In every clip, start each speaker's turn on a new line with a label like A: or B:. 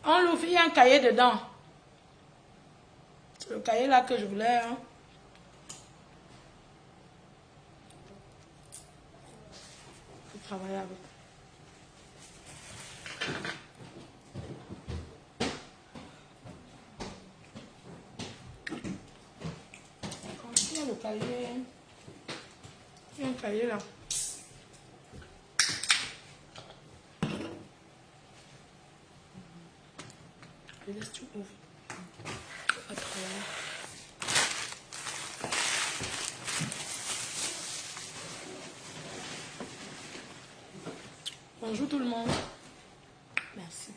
A: On l'ouvre, il y a un cahier dedans. C'est le cahier là que je voulais. Hein. Faut travailler avec. Il y a le cahier. Il y a un cahier là. Je laisse tout ouvrir. Pas travailler. Bonjour tout le monde. Merci.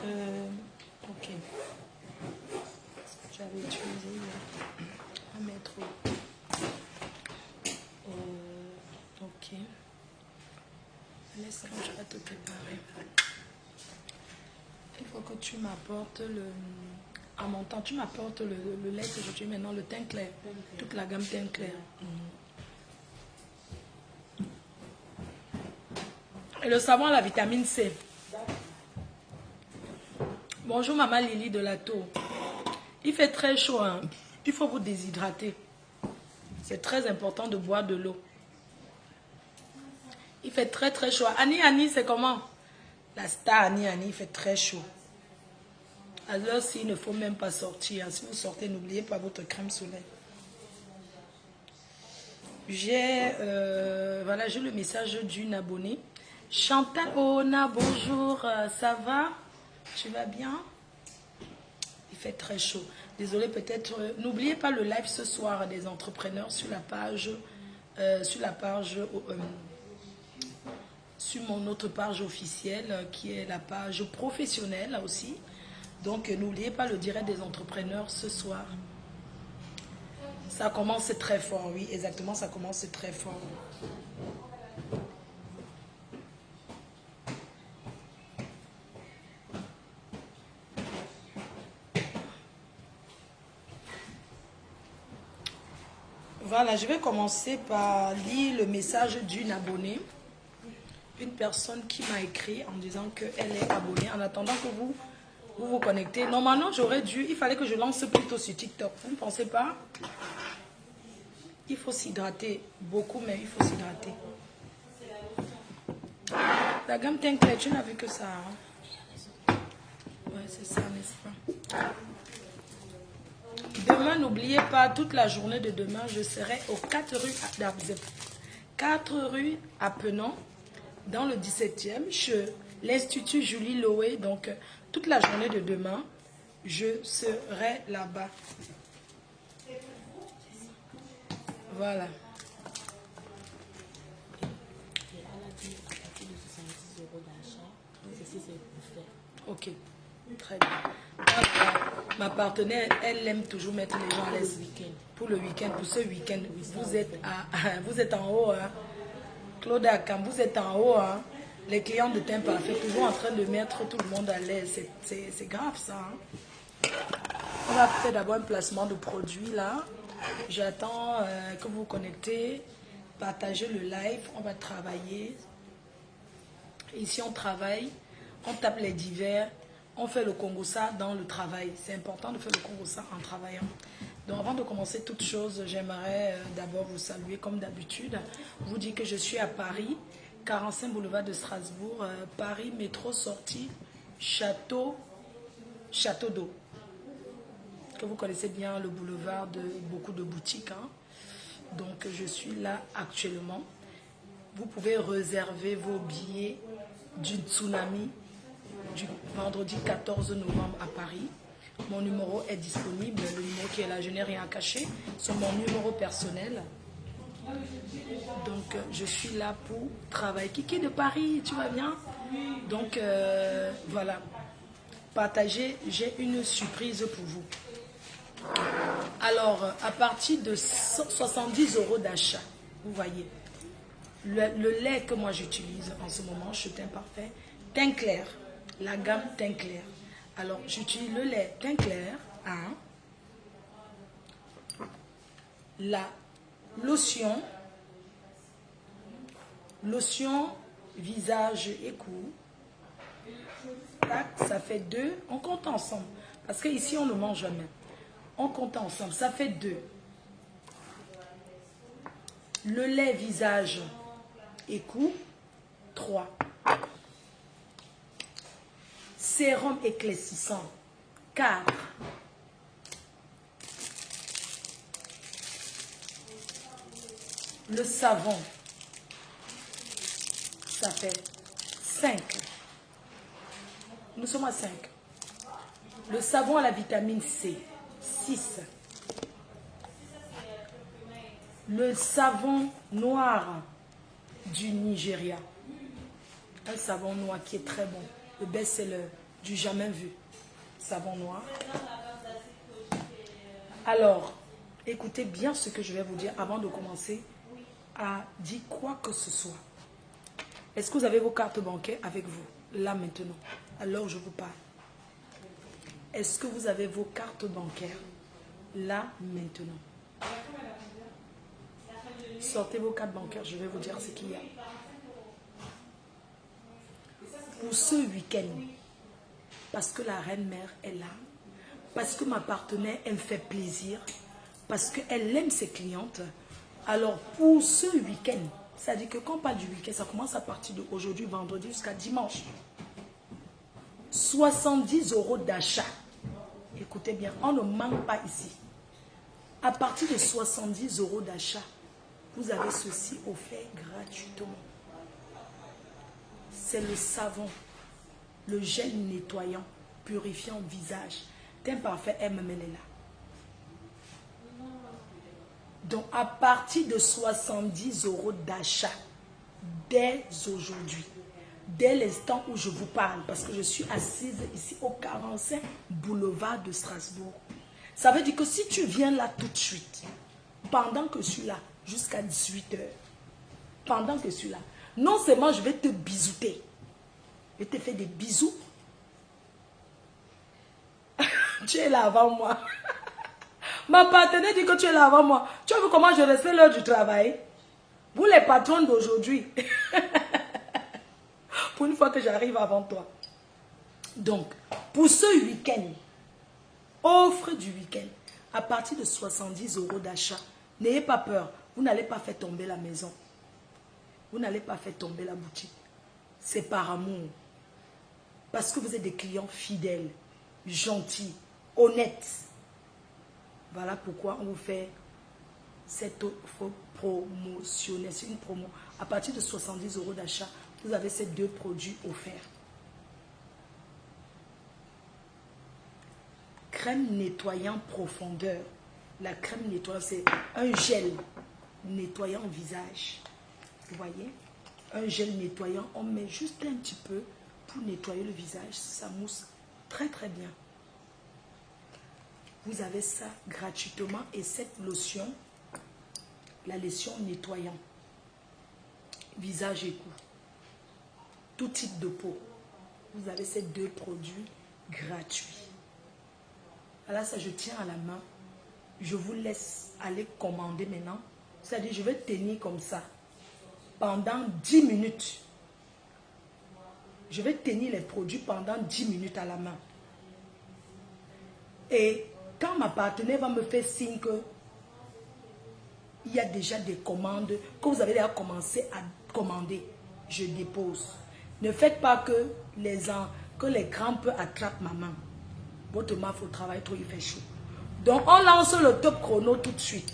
A: Ok. J'avais utilisé un métro. Ok. Laisse quand je vais te préparer. Il faut que tu m'apportes le... En mon temps, tu m'apportes le lait que je tue maintenant, le teint clair. Toute la gamme teint clair. Et le savon à la vitamine C. Bonjour maman Lily de la Tour. Il fait très chaud. Hein? Il faut vous déshydrater. C'est très important de boire de l'eau. Il fait très très chaud. Annie, c'est comment? La star Annie, il fait très chaud. Alors s'il ne faut même pas sortir. Si vous sortez, n'oubliez pas votre crème soleil. J'ai le message d'une abonnée. Chantal Ona, bonjour, ça va? Tu vas bien? Il fait très chaud. Désolé, peut-être. N'oubliez pas le live ce soir des entrepreneurs sur la page, sur mon autre page officielle qui est la page professionnelle aussi. Donc n'oubliez pas le direct des entrepreneurs ce soir. Ça commence très fort, oui, exactement, ça commence très fort. Voilà, je vais commencer par lire le message d'une abonnée. Une personne qui m'a écrit en disant qu'elle est abonnée. En attendant que vous connectez. Normalement, il fallait que je lance plutôt sur TikTok. Vous ne pensez pas? Il faut s'hydrater beaucoup, mais il faut s'hydrater. La gamme teint clair, tu n'as vu que ça. Hein? Ouais, c'est ça, n'est-ce pas? Demain, n'oubliez pas, toute la journée de demain, je serai aux 4 rues d'Arzep. 4 rues à Penon, dans le 17e, chez l'Institut Julie Loé. Donc, toute la journée de demain, je serai là-bas. Voilà. Ok, très bien. Ma partenaire, elle aime toujours mettre les gens à l'aise pour le week-end. Pour ce week-end, vous êtes en haut. Hein. Claude Akam, vous êtes en haut. Hein. Les clients de Teint Parfait, toujours en train de mettre tout le monde à l'aise. C'est grave ça. Hein. On va faire d'abord un placement de produit là. J'attends que vous vous connectez, partagez le live, on va travailler. Ici on travaille, on tape les divers, on fait le Congossa dans le travail. C'est important de faire le Congossa en travaillant. Donc avant de commencer toute chose, j'aimerais d'abord vous saluer comme d'habitude. Vous dire que je suis à Paris, 45 boulevard de Strasbourg, Paris, métro sortie, Château d'eau. Que vous connaissez bien le boulevard de beaucoup de boutiques. Hein. Donc je suis là actuellement. Vous pouvez réserver vos billets du tsunami du vendredi 14 novembre à Paris. Mon numéro est disponible, le numéro qui est là, je n'ai rien à cacher. C'est mon numéro personnel. Donc je suis là pour travailler. Kiki de Paris, tu vas bien? Donc voilà. Partagez, j'ai une surprise pour vous. Alors, à partir de 70 € d'achat, vous voyez, le lait que moi j'utilise en ce moment, chez Teint Parfait, teint clair, la gamme teint clair. Alors, j'utilise le lait teint clair, hein, la lotion visage et cou, Tac, ça fait 2. On compte ensemble. Parce qu'ici, on ne mange jamais. On compte ensemble. Ça fait 2. Le lait visage et cou, 3. Sérum éclaircissant, 4. Le savon, ça fait 5. Nous sommes à 5. Le savon à la vitamine C, 6. Le savon noir du Nigeria. Un savon noir qui est très bon. Le best-seller du jamais vu. Savon noir. Alors, écoutez bien ce que je vais vous dire avant de commencer à dire quoi que ce soit. Est-ce que vous avez vos cartes bancaires avec vous, là maintenant? Alors je vous parle. Est-ce que vous avez vos cartes bancaires, là maintenant? Sortez vos cartes bancaires, je vais vous dire ce qu'il y a. Pour ce week-end, parce que la reine-mère est là, parce que ma partenaire, elle me fait plaisir, parce qu'elle aime ses clientes, alors pour ce week-end, c'est-à-dire que quand on parle du week-end, ça commence à partir d'aujourd'hui, vendredi jusqu'à dimanche. 70 € d'achat. Écoutez bien, on ne manque pas ici. À partir de 70 € d'achat, vous avez ceci offert gratuitement. C'est le savon, le gel nettoyant, purifiant visage. Teint parfait, elle est là. Donc, à partir de 70 € d'achat, dès aujourd'hui, dès l'instant où je vous parle, parce que je suis assise ici au 45 boulevard de Strasbourg. Ça veut dire que si tu viens là tout de suite, pendant que je suis là, jusqu'à 18 h, pendant que je suis là, non seulement je vais te bisouter, je te fais des bisous. Tu es là avant moi. Ma partenaire dit que tu es là avant moi. Tu as vu comment je respecte l'heure du travail? Vous les patrons d'aujourd'hui. Pour une fois que j'arrive avant toi. Donc, pour ce week-end, offre du week-end, à partir de 70 € d'achat, n'ayez pas peur. Vous n'allez pas faire tomber la maison. Vous n'allez pas faire tomber la boutique. C'est par amour. Parce que vous êtes des clients fidèles, gentils, honnêtes. Voilà pourquoi on vous fait cette offre promotionnelle. C'est une promo. À partir de 70 € d'achat, vous avez ces 2 produits offerts. Crème nettoyant profondeur. La crème nettoyant, c'est un gel nettoyant visage. Vous voyez? Un gel nettoyant, on met juste un petit peu pour nettoyer le visage. Ça mousse très très bien. Vous avez ça gratuitement et cette lotion, la lotion nettoyant, visage et cou, tout type de peau. Vous avez ces 2 produits gratuits. Voilà, ça je tiens à la main. Je vous laisse aller commander maintenant. C'est-à-dire, je vais tenir comme ça pendant 10 minutes. Je vais tenir les produits pendant 10 minutes à la main. Et quand ma partenaire va me faire signe que il y a déjà des commandes, que vous avez déjà commencé à commander, je dépose. Ne faites pas que les crampes attrapent ma main. Votre main, il faut travailler trop, il fait chaud. Donc, on lance le top chrono tout de suite.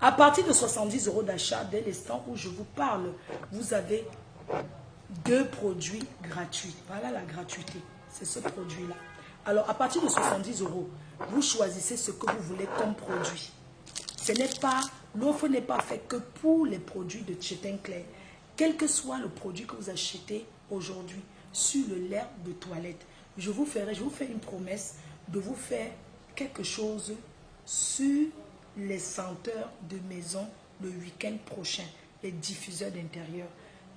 A: À partir de 70 € d'achat, dès l'instant où je vous parle, vous avez 2 produits gratuits. Voilà la gratuité. C'est ce produit-là. Alors, à partir de 70 €, vous choisissez ce que vous voulez comme produit. L'offre n'est pas faite que pour les produits de Chetin Clair. Quel que soit le produit que vous achetez aujourd'hui sur le lait de toilette, je vous fais une promesse de vous faire quelque chose sur les senteurs de maison le week-end prochain, les diffuseurs d'intérieur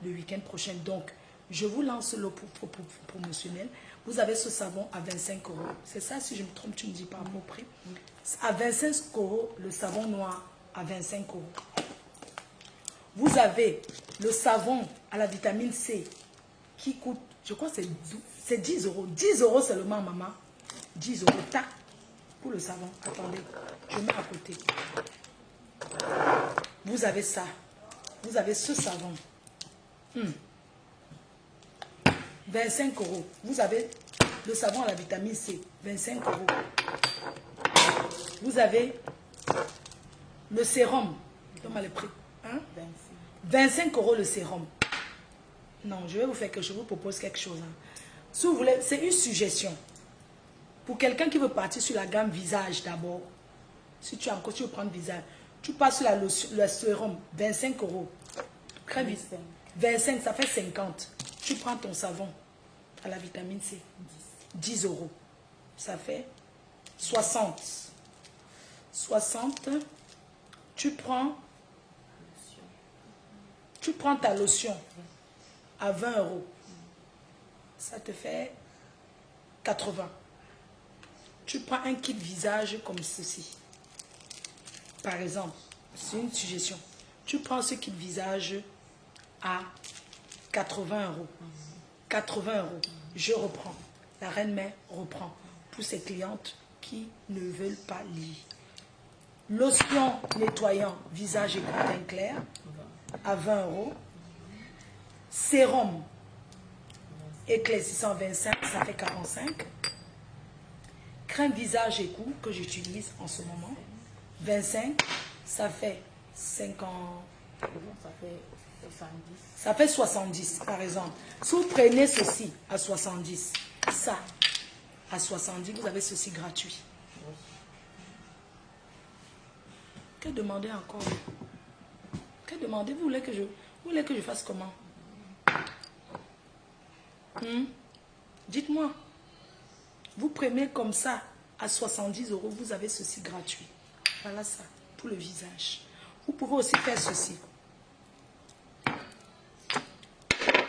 A: le week-end prochain. Donc, je vous lance le promotionnel. Vous avez ce savon à 25 €. C'est ça, si je me trompe, tu me dis par mon prix. À 25 € le savon noir, à 25 €. Vous avez le savon à la vitamine C qui coûte Je crois que c'est 10 euros. 10 euros seulement, maman. 10 euros, tac, pour le savon. Attendez, je mets à côté. Vous avez ça. Vous avez ce savon. 25 euros. Vous avez le savon à la vitamine C. 25 euros. Vous avez le sérum. Comment le prix? Hein? 25 euros le sérum. Non, je vais vous faire que je vous propose quelque chose. Hein. Si vous voulez, c'est une suggestion. Pour quelqu'un qui veut partir sur la gamme visage d'abord, si tu veux prendre visage, tu passes sur le sérum, 25 euros. Crème 25, ça fait 50. Tu prends ton savon à la vitamine C, 10 euros. Ça fait 60. 60. Tu prends ta lotion à 20 euros. Ça te fait 80. Tu prends un kit visage comme ceci. Par exemple, c'est une suggestion. Tu prends ce kit visage à 80 euros. 80 euros. Je reprends. La Reine Mère reprend pour ses clientes qui ne veulent pas lire. Lotion nettoyant visage et teint clair à 20 euros. Sérum éclaircissant 25, ça fait 45. Crème visage et cou que j'utilise en ce moment, 25, ça fait 50. Ça fait 70 par exemple. Si vous prenez ceci à 70, ça à 70, vous avez ceci gratuit. Que demandez encore? Que demandez? Vous voulez que je fasse comment? Dites-moi. Vous prenez comme ça à 70 euros, vous avez ceci gratuit. Voilà ça, pour le visage. Vous pouvez aussi faire ceci.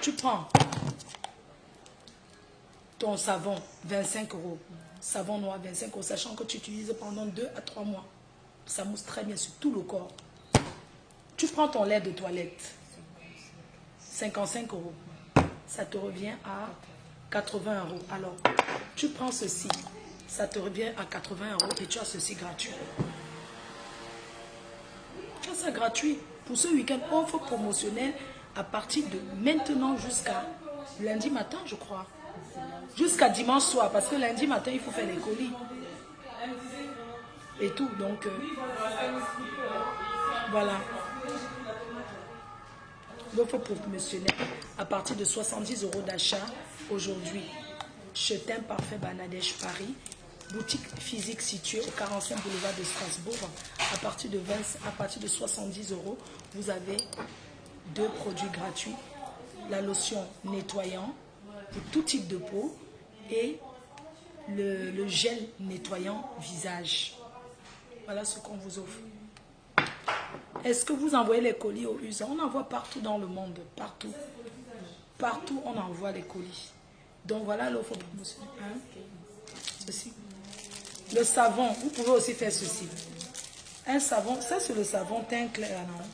A: Tu prends ton savon, 25 euros. Savon noir, 25 euros, sachant que tu utilises pendant 2 à 3 mois. Ça mousse très bien sur tout le corps. Tu prends ton lait de toilette, 55 euros. Ça te revient à 80 euros. Alors, tu prends ceci, ça te revient à 80 euros et tu as ceci gratuit. Tu as ça gratuit. Pour ce week-end, offre promotionnelle à partir de maintenant jusqu'à lundi matin, je crois. Jusqu'à dimanche soir, parce que lundi matin, il faut faire les colis. Et tout, donc, voilà. L'offre promotionnelle à partir de 70 euros d'achat aujourd'hui. Chetin Parfait Bangladesh Paris. Boutique physique située au 45 boulevard de Strasbourg. À partir de 70 euros, vous avez 2 produits gratuits. La lotion nettoyant pour tout type de peau et le gel nettoyant visage. Voilà ce qu'on vous offre. Est-ce que vous envoyez les colis aux USA? On envoie partout dans le monde, partout. Partout, on envoie les colis. Donc voilà l'offre promotionnelle. Hein? Ceci. Le savon, vous pouvez aussi faire ceci. Un savon, ça c'est le savon teint clair, non?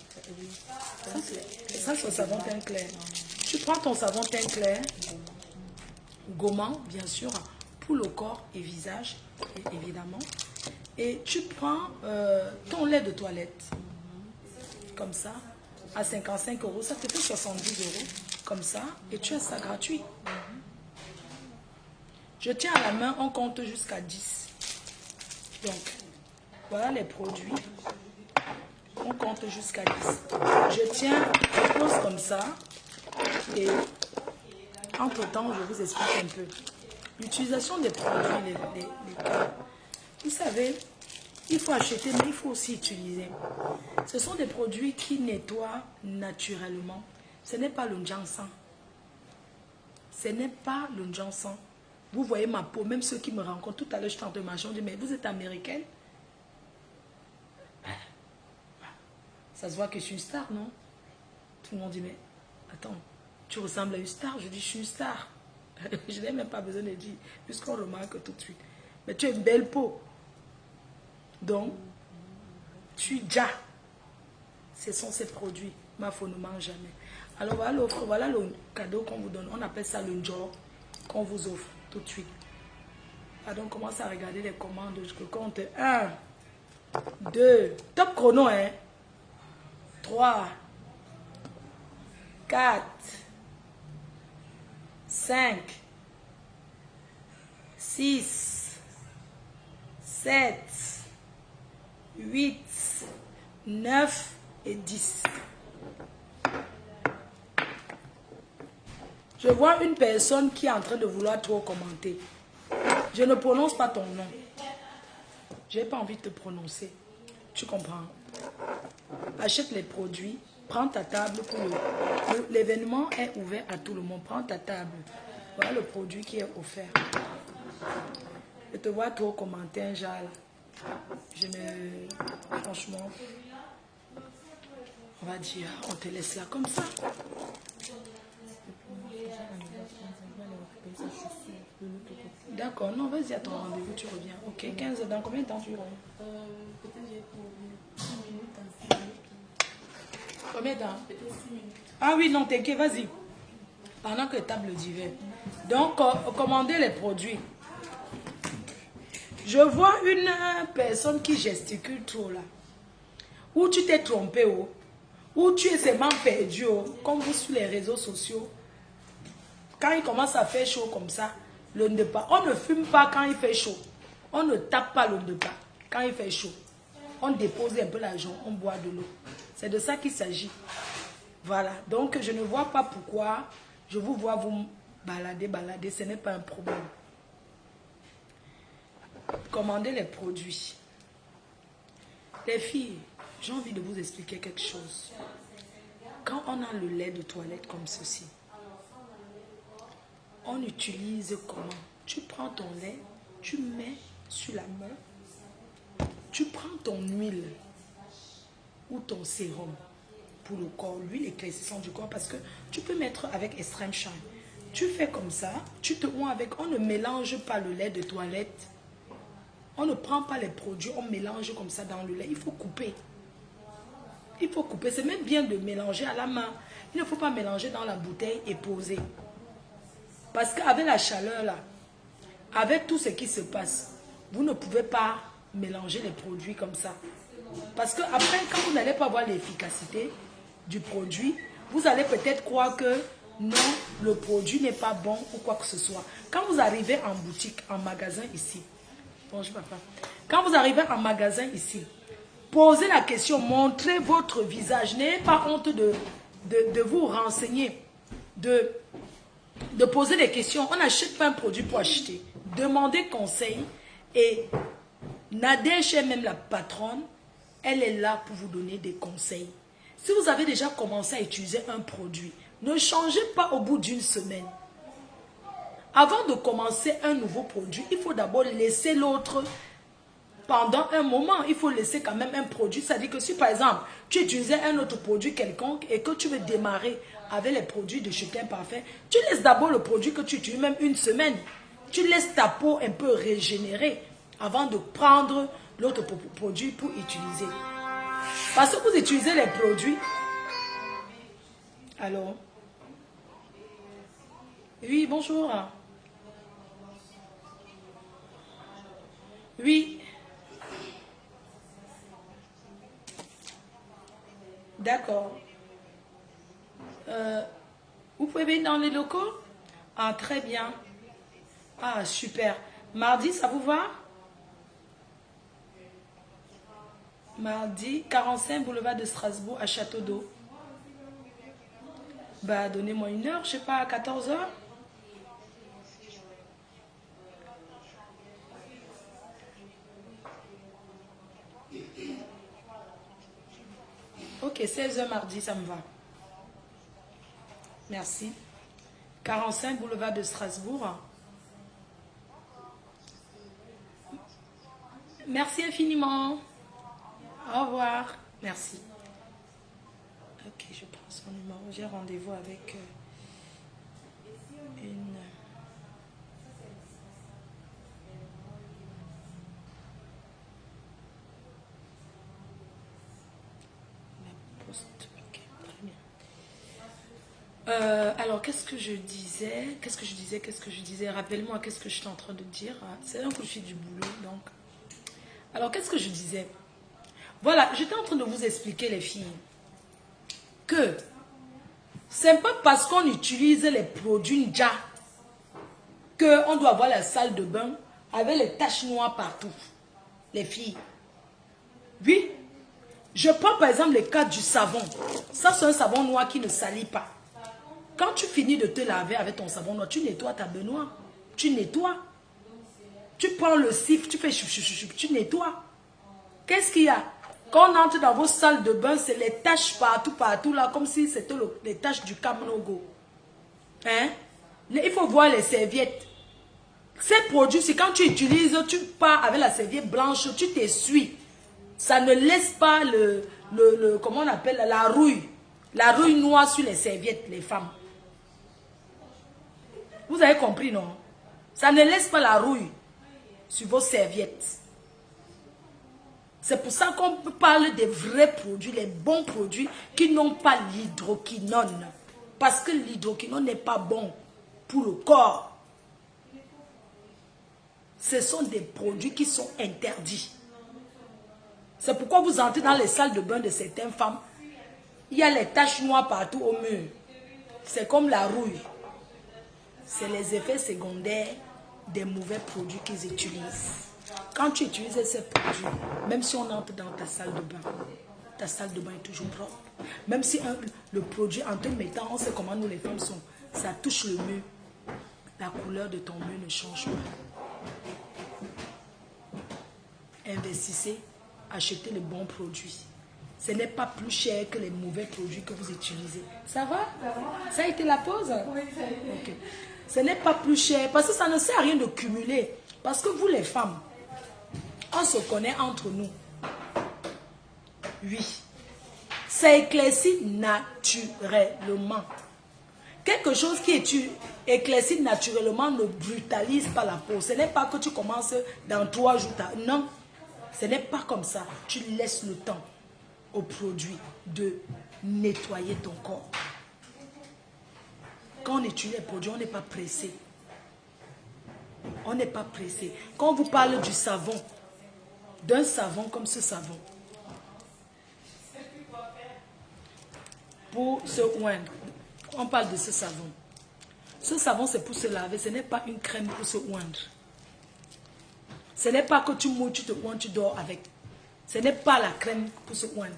A: Ça c'est le savon teint clair. Tu prends ton savon teint clair, gommant, bien sûr, pour le corps et visage, évidemment. Et tu prends ton lait de toilette, comme ça, à 55 euros. Ça te fait 70 euros, comme ça, et tu as ça gratuit. Je tiens à la main, on compte jusqu'à 10. Donc, voilà les produits. On compte jusqu'à 10. Je tiens, je pose comme ça. Et entre-temps, je vous explique un peu. L'utilisation des produits, vous savez, il faut acheter, mais il faut aussi utiliser. Ce sont des produits qui nettoient naturellement. Ce n'est pas le Jansan. Ce n'est pas le Jansan. Vous voyez ma peau, même ceux qui me rencontrent, tout à l'heure je tente de marcher, on dit, mais vous êtes américaine? Ça se voit que je suis une star, non? Tout le monde dit, mais attends, tu ressembles à une star? Je dis, je suis une star. Je n'ai même pas besoin de dire, puisqu'on remarque tout de suite. Mais tu as une belle peau. Donc, tu déjà. Ce sont ces produits. Ma femme ne mange jamais. Alors voilà l'offre, voilà le cadeau qu'on vous donne. On appelle ça le job qu'on vous offre tout de suite. Alors on commence à regarder les commandes. Je compte 1, 2, top chrono, hein. 3, 4, 5, 6, 7, 8, 9 et 10. Je vois une personne qui est en train de vouloir trop commenter. Je ne prononce pas ton nom. Je n'ai pas envie de te prononcer. Tu comprends? Achète les produits. Prends ta table pour l'événement est ouvert à tout le monde. Prends ta table. Voilà le produit qui est offert. Je te vois trop commenter un genre. Je ne... Franchement, on va dire, on te laisse là comme ça. D'accord, non, vas-y à ton rendez-vous, tu reviens. Ok, 15, dans combien de temps tu reviens?
B: Peut-être j'ai pour 6 minutes.
A: Combien de temps?
B: Peut-être 6 minutes.
A: Ah oui, non, t'inquiète, vas-y. Pendant que table d'hiver. Donc, commandez les produits. Je vois une personne qui gesticule trop là. Ou tu t'es trompé, oh. Ou tu es seulement perdu, oh. Comme vous sur les réseaux sociaux. Quand il commence à faire chaud comme ça, le ndepa, on ne fume pas quand il fait chaud. On ne tape pas le ndepa quand il fait chaud. On dépose un peu l'argent, on boit de l'eau. C'est de ça qu'il s'agit. Voilà. Donc, je ne vois pas pourquoi je vous vois vous balader. Ce n'est pas un problème. Commandez les produits. Les filles, j'ai envie de vous expliquer quelque chose. Quand on a le lait de toilette comme ceci, on utilise comment? Tu prends ton lait, tu mets sur la main, tu prends ton huile ou ton sérum pour le corps, l'huile éclaircissante du corps, parce que tu peux mettre avec Extreme Shine. Tu fais comme ça, tu te oins avec, on ne mélange pas le lait de toilette, on ne prend pas les produits, on mélange comme ça dans le lait, il faut couper. Il faut couper, c'est même bien de mélanger à la main. Il ne faut pas mélanger dans la bouteille et poser. Parce qu'avec la chaleur là, avec tout ce qui se passe, vous ne pouvez pas mélanger les produits comme ça. Parce que après, quand vous n'allez pas voir l'efficacité du produit, vous allez peut-être croire que non, le produit n'est pas bon ou quoi que ce soit. Quand vous arrivez en boutique, en magasin ici, bonjour papa, quand vous arrivez en magasin ici, posez la question, montrez votre visage, n'ayez pas honte de vous renseigner, de poser des questions. On n'achète pas un produit pour acheter. Demandez conseil et Nadège est même la patronne, elle est là pour vous donner des conseils. Si vous avez déjà commencé à utiliser un produit, ne changez pas au bout d'une semaine. Avant de commencer un nouveau produit, il faut d'abord laisser l'autre pendant un moment. Il faut laisser quand même un produit. C'est-à-dire que si par exemple, tu utilisais un autre produit quelconque et que tu veux démarrer avec les produits de Chutins Parfait, tu laisses d'abord le produit que tu utilises même une semaine. Tu laisses ta peau un peu régénérer avant de prendre l'autre produit pour utiliser. Parce que vous utilisez les produits. Alors, oui, bonjour. Oui. D'accord. Vous pouvez venir dans les locaux? Ah, très bien. Ah, super. Mardi, ça vous va? Mardi, 45 boulevard de Strasbourg à Château d'Eau. Bah, donnez-moi une heure, je sais pas, à 14 h. Ok, 16 h mardi, ça me va. Merci. 45 boulevard de Strasbourg. Merci infiniment. Au revoir. Merci. Ok, je prends son numéro. J'ai rendez-vous avec une... La poste. Ok, très bien. Alors, qu'est-ce que je disais? Rappelle-moi, qu'est-ce que je suis en train de dire? C'est un coup de fil du boulot, donc. Alors, qu'est-ce que je disais? Voilà, j'étais en train de vous expliquer, les filles, que c'est pas parce qu'on utilise les produits Nja qu'on doit avoir la salle de bain avec les taches noires partout. Les filles. Oui. Je prends par exemple le cas du savon. Ça, c'est un savon noir qui ne salit pas. Quand tu finis de te laver avec ton savon noir, tu nettoies ta baignoire. Tu nettoies. Tu prends le siffle, tu fais chou, chou, chou, chou, tu nettoies. Qu'est-ce qu'il y a? Quand on entre dans vos salles de bain, c'est les taches partout, partout, là, comme si c'était les taches du Kamnogo. Hein? Il faut voir les serviettes. Ces produits, c'est quand tu utilises, tu pars avec la serviette blanche, tu t'essuies. Ça ne laisse pas comment on appelle, la rouille noire sur les serviettes, les femmes. Vous avez compris, non? Ça ne laisse pas la rouille sur vos serviettes. C'est pour ça qu'on parle des vrais produits, les bons produits qui n'ont pas l'hydroquinone. Parce que l'hydroquinone n'est pas bon pour le corps. Ce sont des produits qui sont interdits. C'est pourquoi vous entrez dans les salles de bain de certaines femmes. Il y a les taches noires partout au mur. C'est comme la rouille. C'est les effets secondaires des mauvais produits qu'ils utilisent. Quand tu utilises ces produits, même si on entre dans ta salle de bain est toujours propre. Même si le produit, en te mettant, on sait comment nous les femmes sont, ça touche le mur, la couleur de ton mur ne change pas. Investissez, achetez les bons produits. Ce n'est pas plus cher que les mauvais produits que vous utilisez. Ça va? Ça a été la pause?
B: Oui, ça a été.
A: Ok. Ce n'est pas plus cher parce que ça ne sert à rien de cumuler. Parce que vous les femmes, on se connaît entre nous. Oui. Ça éclaircit naturellement. Quelque chose qui est éclairci naturellement ne brutalise pas la peau. Ce n'est pas que tu commences dans 3 jours. Non. Ce n'est pas comme ça. Tu laisses le temps au produit de nettoyer ton corps. Quand on utilise les produits, on n'est pas pressé. On n'est pas pressé. Quand on vous parle du savon, d'un savon comme ce savon, pour se oindre, on parle de ce savon. Ce savon, c'est pour se laver. Ce n'est pas une crème pour se oindre. Ce n'est pas que tu mouilles, tu te oindres, tu dors avec. Ce n'est pas la crème pour se oindre.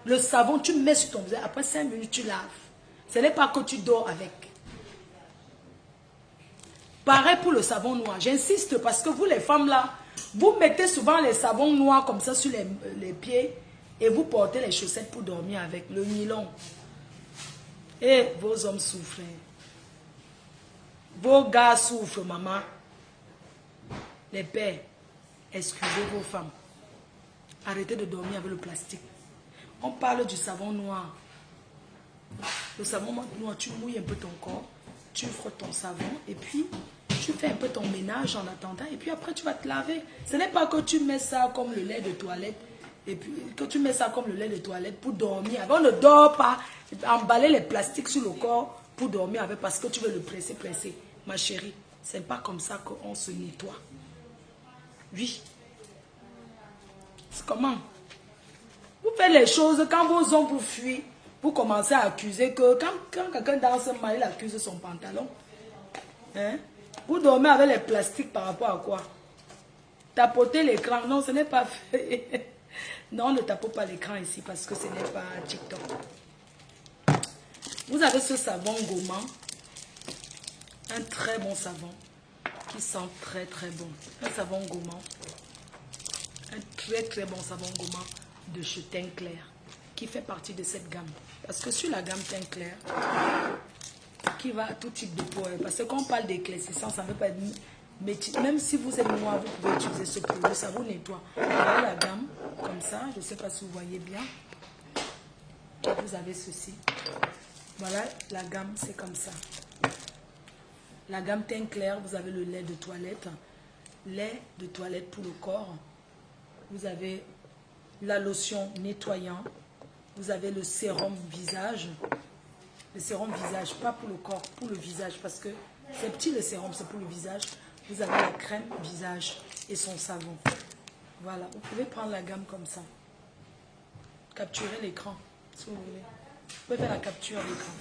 A: Le savon, tu mets sur ton visage. Après 5 minutes, tu laves. Ce n'est pas que tu dors avec. Pareil pour le savon noir. J'insiste parce que vous, les femmes là, vous mettez souvent les savons noirs comme ça sur les pieds et vous portez les chaussettes pour dormir avec le nylon. Et vos hommes souffrent. Vos gars souffrent, maman. Les pères, excusez vos femmes. Arrêtez de dormir avec le plastique. On parle du savon noir. Le savon noir, tu mouilles un peu ton corps, tu frottes ton savon et puis tu fais un peu ton ménage en attendant et puis après tu vas te laver. Ce n'est pas que tu mets ça comme le lait de toilette et puis que tu mets ça comme le lait de toilette pour dormir. On ne dort pas, emballer les plastiques sur le corps pour dormir avec parce que tu veux le presser. Ma chérie, ce n'est pas comme ça qu'on se nettoie. Oui. C'est comment? Vous faites les choses quand vos hommes vous fuient. Vous commencez à accuser que quand quelqu'un danse mal, il accuse son pantalon. Hein? Vous dormez avec les plastiques par rapport à quoi? Tapoter l'écran. Non, ce n'est pas fait. Non, ne tapote pas l'écran ici parce que ce n'est pas TikTok. Vous avez ce savon gommant. Un très bon savon qui sent très très bon. Un savon gommant. Un très très bon savon gommant de chez Teint Clair qui fait partie de cette gamme. Parce que sur la gamme Teint Clair, qui va à tout type de peau, parce que quand on parle d'éclaircissant, ça ne veut pas être métis. Même si vous êtes noir, vous pouvez utiliser ce produit, ça vous nettoie. Voilà la gamme, comme ça, je ne sais pas si vous voyez bien. Vous avez ceci. Voilà, la gamme, c'est comme ça. La gamme Teint Clair, vous avez le lait de toilette. Lait de toilette pour le corps. Vous avez la lotion nettoyant. Vous avez le sérum visage. Le sérum visage, pas pour le corps, pour le visage. Parce que c'est petit le sérum, c'est pour le visage. Vous avez la crème visage et son savon. Voilà, vous pouvez prendre la gamme comme ça. Capturer l'écran, si vous voulez. Vous pouvez faire la capture d'écran.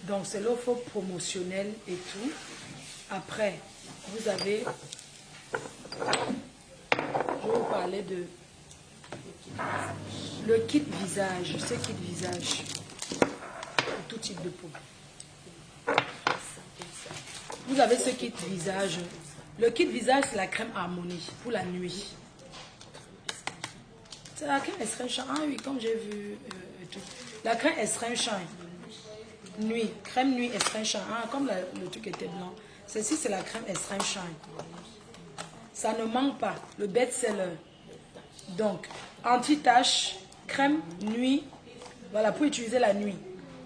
A: Donc, c'est l'offre promotionnelle et tout. Après, vous avez... Je vais vous parler de... Le kit visage. Ce kit visage. Pour tout type de peau. Vous avez ce kit visage. Le kit visage, c'est la crème harmonie pour la nuit. C'est la crème Estrin Shine. Ah oui, comme j'ai vu. Tout. La crème Estrin Shine. Nuit. Crème nuit Estrin Shine. Ah, comme le truc était blanc. Ceci, c'est la crème Estrin Shine. Ça ne manque pas. Le best-seller. Donc, anti-tache, crème nuit. Voilà, pour utiliser la nuit.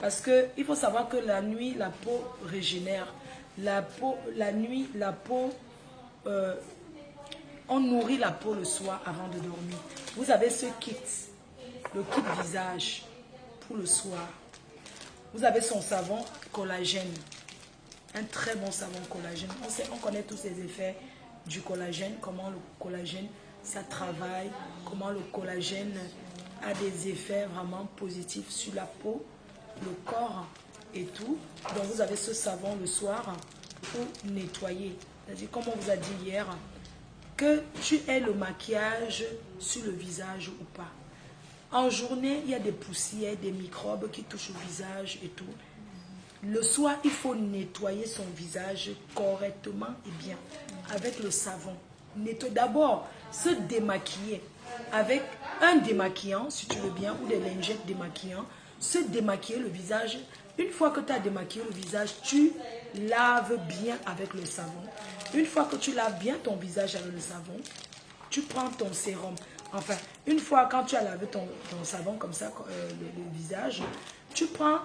A: Parce qu'il faut savoir que la nuit, la peau régénère. La nuit, la peau, on nourrit la peau le soir avant de dormir. Vous avez ce kit, le kit visage pour le soir. Vous avez son savon collagène, un très bon savon collagène. On connaît tous les effets du collagène, comment le collagène, ça travaille, comment le collagène a des effets vraiment positifs sur la peau, le corps et tout. Donc vous avez ce savon le soir pour nettoyer. C'est-à-dire, comme on vous a dit hier, que tu aies le maquillage sur le visage ou pas. En journée, il y a des poussières, des microbes qui touchent au visage et tout. Le soir, il faut nettoyer son visage correctement et bien avec le savon. D'abord, se démaquiller avec un démaquillant, si tu veux bien, ou des lingettes démaquillants. Se démaquiller le visage. Une fois que tu as démaquillé le visage, tu laves bien avec le savon. Une fois que tu laves bien ton visage avec le savon, tu prends ton sérum. Enfin, une fois quand tu as lavé ton savon comme ça, le visage, tu prends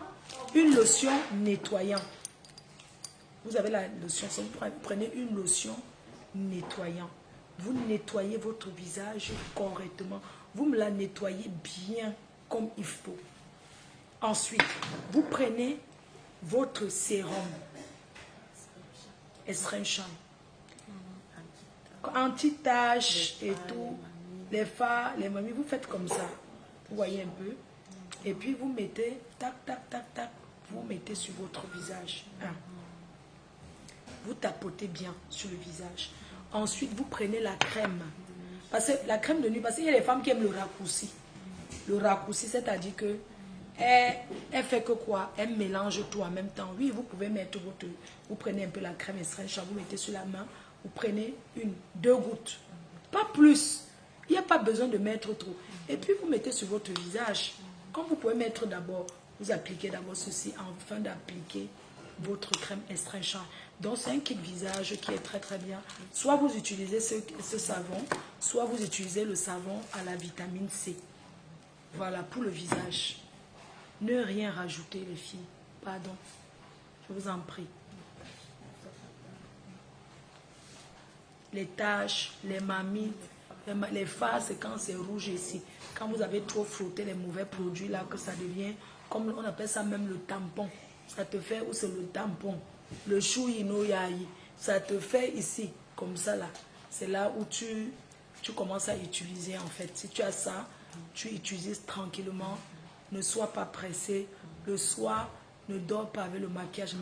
A: une lotion nettoyant. Vous avez la lotion, vous prenez une lotion nettoyant. Vous nettoyez votre visage correctement. Vous me la nettoyez bien comme il faut. Ensuite, vous prenez votre sérum Estrin Shine, anti-tache et tout, les fards, les mamies, vous faites comme ça. Vous voyez un peu. Et puis vous mettez, tac, tac, tac, tac, vous mettez sur votre visage. Vous tapotez bien sur le visage. Ensuite, vous prenez la crème. Parce que la crème de nuit, parce qu'il y a les femmes qui aiment le raccourci. Le raccourci, c'est-à-dire que elle fait que quoi? Elle mélange tout en même temps. Oui, vous pouvez mettre votre... Vous prenez un peu la crème Estrin Shine, vous mettez sur la main. Vous prenez 2 gouttes. Pas plus. Il n'y a pas besoin de mettre trop. Et puis, vous mettez sur votre visage. Comme vous pouvez mettre d'abord, vous appliquez d'abord ceci afin d'appliquer votre crème Estrin Shine. Donc, c'est un kit visage qui est très très bien. Soit vous utilisez ce savon, soit vous utilisez le savon à la vitamine C. Voilà, pour le visage. Ne rien rajouter, les filles. Pardon. Je vous en prie. Les taches, les mamies, les fards, c'est quand c'est rouge ici. Quand vous avez trop frotté les mauvais produits, là, que ça devient, comme on appelle ça même le tampon. Ça te fait, ou c'est le tampon. Le chou inoyayi. Ça te fait ici, comme ça là. C'est là où tu commences à utiliser en fait. Si tu as ça, tu utilises tranquillement. Ne sois pas pressé. Le soir, ne dors pas avec le maquillage.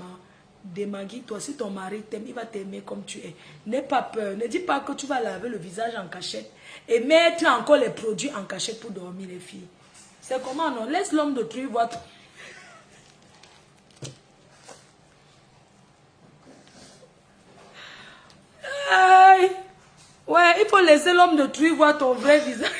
A: Démaquille-toi. Si ton mari t'aime, il va t'aimer comme tu es. N'aie pas peur. Ne dis pas que tu vas laver le visage en cachette et mettre encore les produits en cachette pour dormir, les filles. C'est comment, non? Laisse l'homme d'autrui voir. Aïe. Ouais, il faut laisser l'homme d'autrui voir ton vrai visage.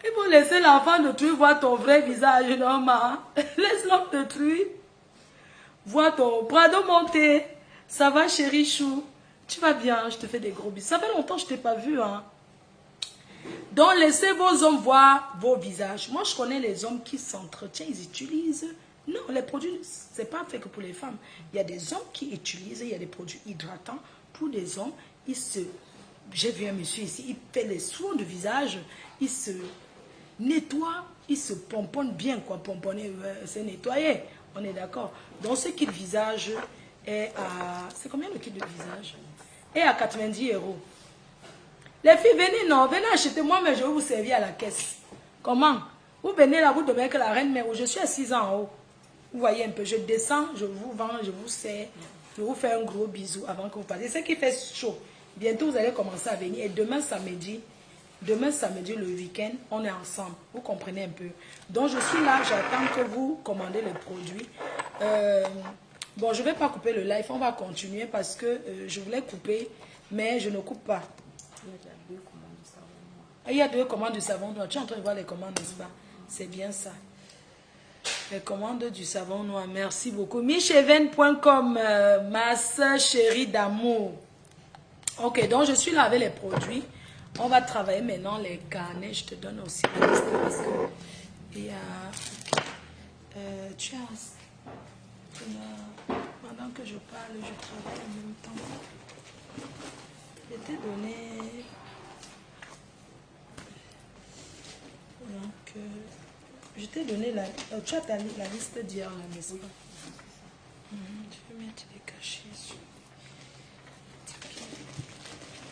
A: Il faut laisser l'enfant d'autrui voir ton vrai visage, non, ma. Laisse l'homme d'autrui voir ton bras de monter. Ça va, chérie chou? Tu vas bien? Je te fais des gros bisous. Ça fait longtemps que je ne t'ai pas vu, hein. Donc, laissez vos hommes voir vos visages. Moi, je connais les hommes qui s'entretiennent, ils utilisent. Non, les produits, ce n'est pas fait que pour les femmes. Il y a des hommes qui utilisent, il y a des produits hydratants. Pour les hommes, ils se J'ai vu un monsieur ici, il fait les soins de visage, il se nettoie, il se pomponne bien, quoi. Pomponner, c'est nettoyer, on est d'accord. Donc ce kit visage est à... C'est combien le kit de visage? Est à 90 €. Les filles, venez, non, venez acheter moi, mais je vais vous servir à la caisse. Comment? Vous venez là, vous devez que la reine, mais je suis assise en haut. Vous voyez un peu, je descends, je vous vends, je vous sers, je vous fais un gros bisou avant que vous partiez. C'est qui fait chaud. Bientôt, vous allez commencer à venir. Et demain samedi, le week-end, on est ensemble. Vous comprenez un peu. Donc, je suis là, j'attends que vous commandez les produits. Bon, je ne vais pas couper le live, on va continuer parce que je voulais couper, mais je ne coupe pas. Il y a 2 commandes de savon noir. Tu es en train de voir les commandes, n'est-ce pas? C'est bien ça. Les commandes du savon noir. Merci beaucoup. Micheven.com, ma soeur chérie d'amour. Ok, donc je suis là avec les produits. On va travailler maintenant les carnets. Je te donne aussi la liste parce que il y a... pendant que je parle, je travaille en même temps. Je t'ai donné... Donc, je t'ai donné la... tu as la liste d'hier, là, n'est-ce pas? Je vais mettre les cachets sur...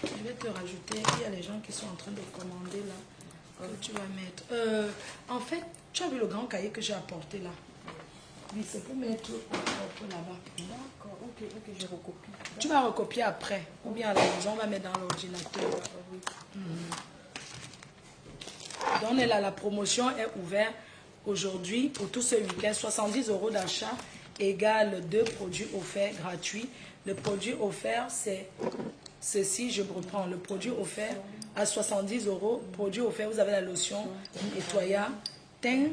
A: Je vais te rajouter, il y a les gens qui sont en train de commander là, que tu vas mettre. En fait, tu as vu le grand cahier que j'ai apporté là? Oui, c'est pour mettre là-bas.
B: D'accord, ok, je recopie.
A: Tu vas recopier après, ou bien à la maison, on va mettre dans l'ordinateur.
B: Oui.
A: Donc, on est là, la promotion est ouverte aujourd'hui pour tout ce week-end. 70 € d'achat égale 2 produits offerts gratuits. Le produit offert, c'est ceci, je reprends. Le produit offert à 70 €. Produit offert, vous avez la lotion nettoyant, teint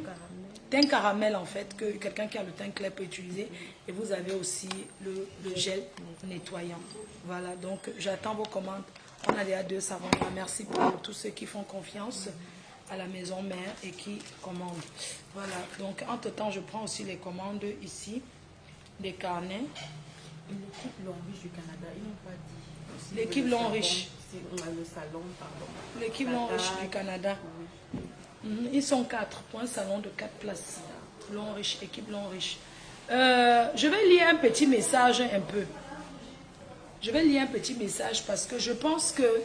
A: caramel en fait, que quelqu'un qui a le teint clair peut utiliser. Et vous avez aussi le gel nettoyant. Voilà, donc j'attends vos commandes. On a déjà 2 savons. Merci pour tous ceux qui font confiance à la maison mère et qui commandent. Voilà, donc entre temps je prends aussi les commandes ici, des carnets.
B: L'équipe Long-Riche du Canada, ils n'ont pas dit.
A: L'équipe Long-Riche.
B: On a le salon, pardon.
A: L'équipe Long-Riche du Canada. Ils sont 4 pour un salon de 4 places. Long-Riche, équipe Long-Riche. Je vais lire un petit message un peu. Je vais lire un petit message parce que je pense que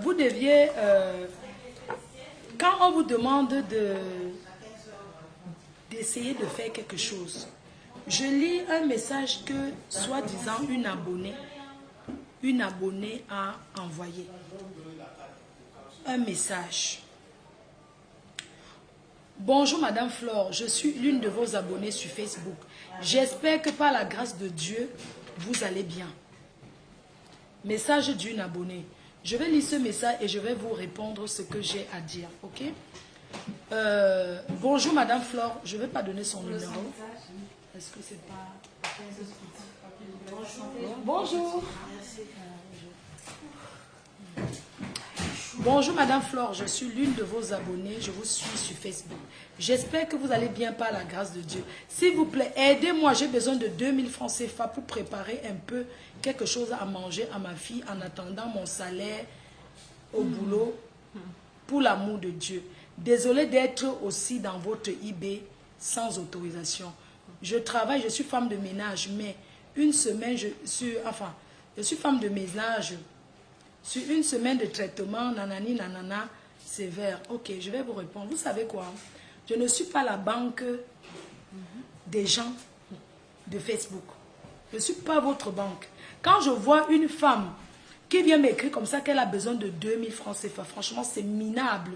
A: vous deviez... quand on vous demande d'essayer de faire quelque chose, je lis un message que, soi-disant, une abonnée a envoyé. Un message. Bonjour Madame Flore, je suis l'une de vos abonnées sur Facebook. J'espère que par la grâce de Dieu, vous allez bien. Message d'une abonnée. Je vais lire ce message et je vais vous répondre ce que j'ai à dire, ok? Bonjour Madame Flore, je ne vais pas donner son numéro. Est-ce que c'est pas... Bonjour. Bonjour Madame Flore, je suis l'une de vos abonnées, je vous suis sur Facebook. J'espère que vous allez bien par la grâce de Dieu. S'il vous plaît, aidez-moi, j'ai besoin de 2000 francs CFA pour préparer un peu quelque chose à manger à ma fille en attendant mon salaire au boulot, pour l'amour de Dieu. Désolée d'être aussi dans votre eBay sans autorisation. Je travaille, je suis femme de ménage, mais une semaine, je suis femme de ménage. Sur une semaine de traitement, nanani, nanana, sévère. Ok, je vais vous répondre. Vous savez quoi? Je ne suis pas la banque des gens de Facebook. Je ne suis pas votre banque. Quand je vois une femme qui vient m'écrire comme ça qu'elle a besoin de 2000 francs CFA, franchement, c'est minable.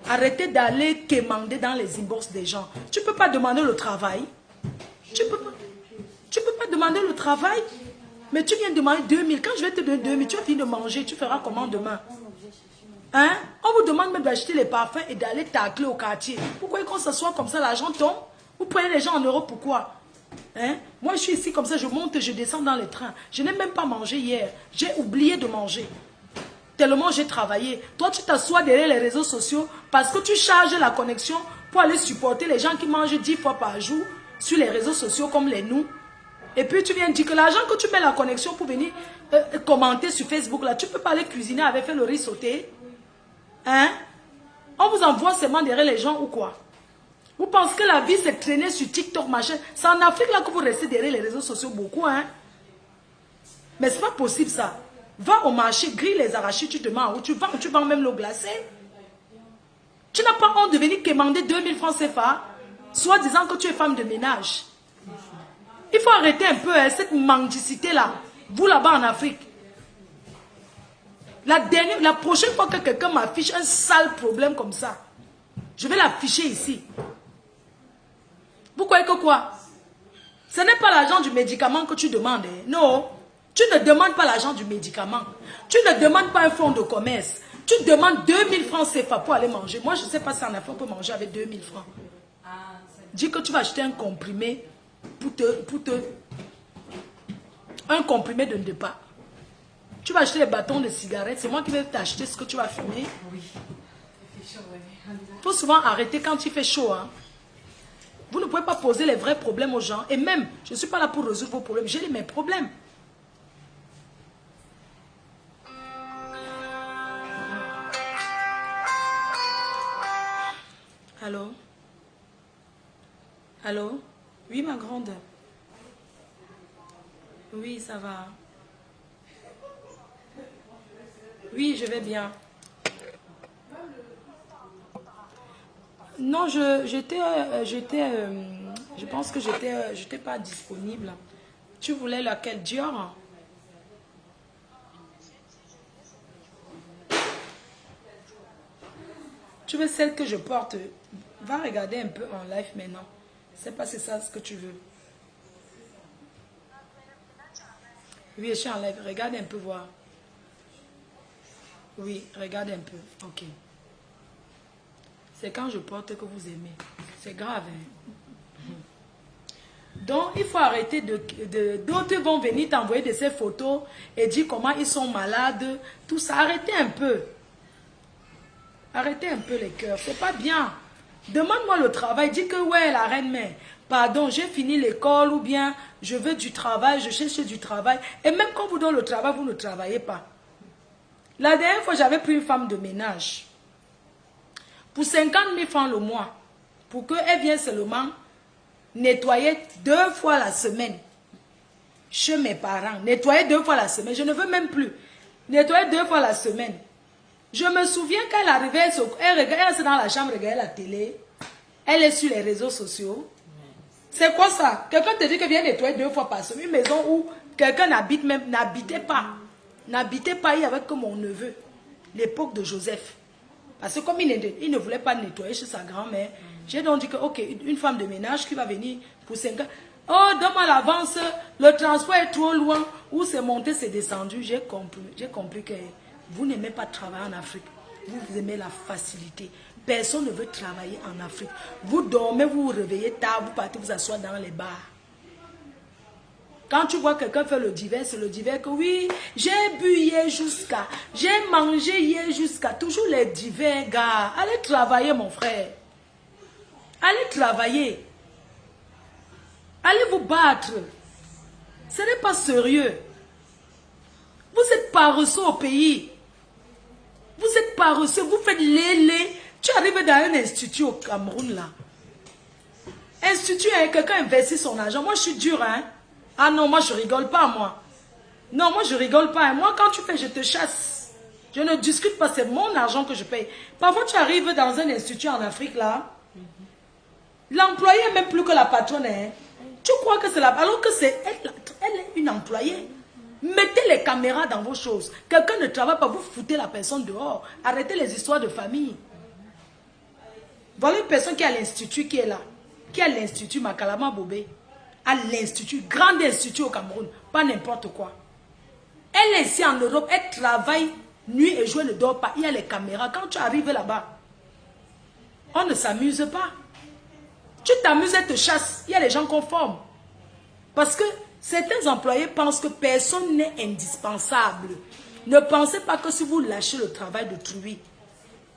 A: Arrêtez d'aller quémander dans les inbox des gens. Tu ne peux pas demander le travail. Tu peux pas demander le travail. Mais tu viens de demander 2000. Quand je vais te donner 2000, tu vas finir de manger. Tu feras comment demain? Hein? On vous demande même d'acheter les parfums et d'aller tacler au quartier. Pourquoi quand ça soit comme ça, l'argent tombe? Vous prenez les gens en euros, pourquoi? Hein? Moi, je suis ici comme ça, je monte et je descends dans les trains. Je n'ai même pas mangé hier. J'ai oublié de manger. Tellement j'ai travaillé. Toi, tu t'assois derrière les réseaux sociaux parce que tu charges la connexion pour aller supporter les gens qui mangent 10 fois par jour sur les réseaux sociaux comme les nous. Et puis tu viens dire que l'argent que tu mets la connexion pour venir commenter sur Facebook là. Tu peux pas aller cuisiner avec fait le riz sauté. Hein? On vous envoie seulement derrière les gens ou quoi? Vous pensez que la vie c'est traîner sur TikTok, machin? C'est en Afrique là que vous restez derrière les réseaux sociaux beaucoup, hein? Mais c'est pas possible ça. Va au marché, grille les arachides, tu te mets où tu vends même l'eau glacée. Tu n'as pas honte de venir commander 2000 francs CFA, soit disant que tu es femme de ménage. Il faut arrêter un peu hein, cette mendicité là. Vous là-bas en Afrique. La prochaine fois que quelqu'un m'affiche un sale problème comme ça, je vais l'afficher ici. Vous croyez que quoi? Ce n'est pas l'argent du médicament que tu demandes. Hein. Non. Tu ne demandes pas l'argent du médicament. Tu ne demandes pas un fonds de commerce. Tu demandes 2000 francs CFA pour aller manger. Moi, je ne sais pas si en Afrique on peut manger avec 2000 francs. Dis que tu vas acheter un comprimé un comprimé de départ. Tu vas acheter des bâtons de cigarettes. C'est moi qui vais t'acheter ce que tu vas fumer. Oui. Il faut souvent arrêter quand il fait chaud. Hein. Vous ne pouvez pas poser les vrais problèmes aux gens. Et même, je ne suis pas là pour résoudre vos problèmes. J'ai mes problèmes. Allô? Allô? Oui, ma grande. Oui, ça va. Oui, je vais bien. Non, je pense que j'étais pas disponible. Tu voulais laquelle? Dior? Tu veux celle que je porte? Va regarder un peu en live maintenant. C'est pas si c'est ça ce que tu veux. Oui, je suis en live. Regarde un peu, voir. Oui, regarde un peu. Ok. C'est quand je porte que vous aimez. C'est grave. Hein? Donc, il faut arrêter d'autres vont venir t'envoyer de ces photos et dire comment ils sont malades. Tout ça. Arrêtez un peu. Arrêtez un peu les cœurs. C'est pas bien. Demande-moi le travail. Dis que ouais, la reine mère. Pardon, j'ai fini l'école ou bien je veux du travail, je cherche du travail. Et même quand vous donne le travail, vous ne travaillez pas. La dernière fois, j'avais pris une femme de ménage. Pour 50 000 francs le mois. Pour qu'elle vienne seulement nettoyer 2 fois la semaine. Chez mes parents. Nettoyer 2 fois la semaine. Je ne veux même plus. Nettoyer 2 fois la semaine. Je me souviens qu'elle arrivait, elle est dans la chambre, regarde la télé. Elle est sur les réseaux sociaux. C'est quoi ça? Quelqu'un te dit que vient nettoyer 2 fois par semaine. Une maison où quelqu'un n'habite même, n'habitait pas. N'habitait pas, il y avait que mon neveu. L'époque de Joseph. Parce que comme il ne voulait pas nettoyer chez sa grand-mère, j'ai donc dit que, ok, une femme de ménage qui va venir pour 5 ans. Oh, donne-moi l'avance, le transport est trop loin. Où c'est monté, c'est descendu. J'ai compris que vous n'aimez pas travailler en Afrique. Vous aimez la facilité. Personne ne veut travailler en Afrique. Vous dormez, vous vous réveillez tard, vous partez vous asseoir dans les bars. Quand tu vois quelqu'un faire le divers, c'est le divers que oui, j'ai bu hier jusqu'à, j'ai mangé hier jusqu'à, toujours les divers, gars. Allez travailler, mon frère. Allez travailler. Allez vous battre. Ce n'est pas sérieux. Vous êtes paresseux au pays. Vous êtes paresseux, vous faites lélé. Tu arrives dans un institut au Cameroun, là. Institut, hein, quelqu'un investit son argent. Moi, je suis dur, hein. Ah non, moi, je rigole pas, moi. Non, moi, je rigole pas. Hein. Moi, quand tu fais, je te chasse. Je ne discute pas, c'est mon argent que je paye. Parfois, tu arrives dans un institut en Afrique, là. L'employé est même plus que la patronne, hein. Tu crois que c'est la... Alors que c'est... Elle est une employée. Mettez les caméras dans vos choses. Quelqu'un ne travaille pas, vous foutez la personne dehors. Arrêtez les histoires de famille. Voilà une personne qui est à l'institut qui est là. Qui est à l'institut Makalama Bobé. À l'institut, grand institut au Cameroun. Pas n'importe quoi. Elle est ici en Europe, elle travaille nuit et jour, elle ne dort pas. Il y a les caméras. Quand tu arrives là-bas, on ne s'amuse pas. Tu t'amuses, elle te chasse. Il y a les gens conformes. Parce que certains employés pensent que personne n'est indispensable. Ne pensez pas que si vous lâchez le travail d'autrui,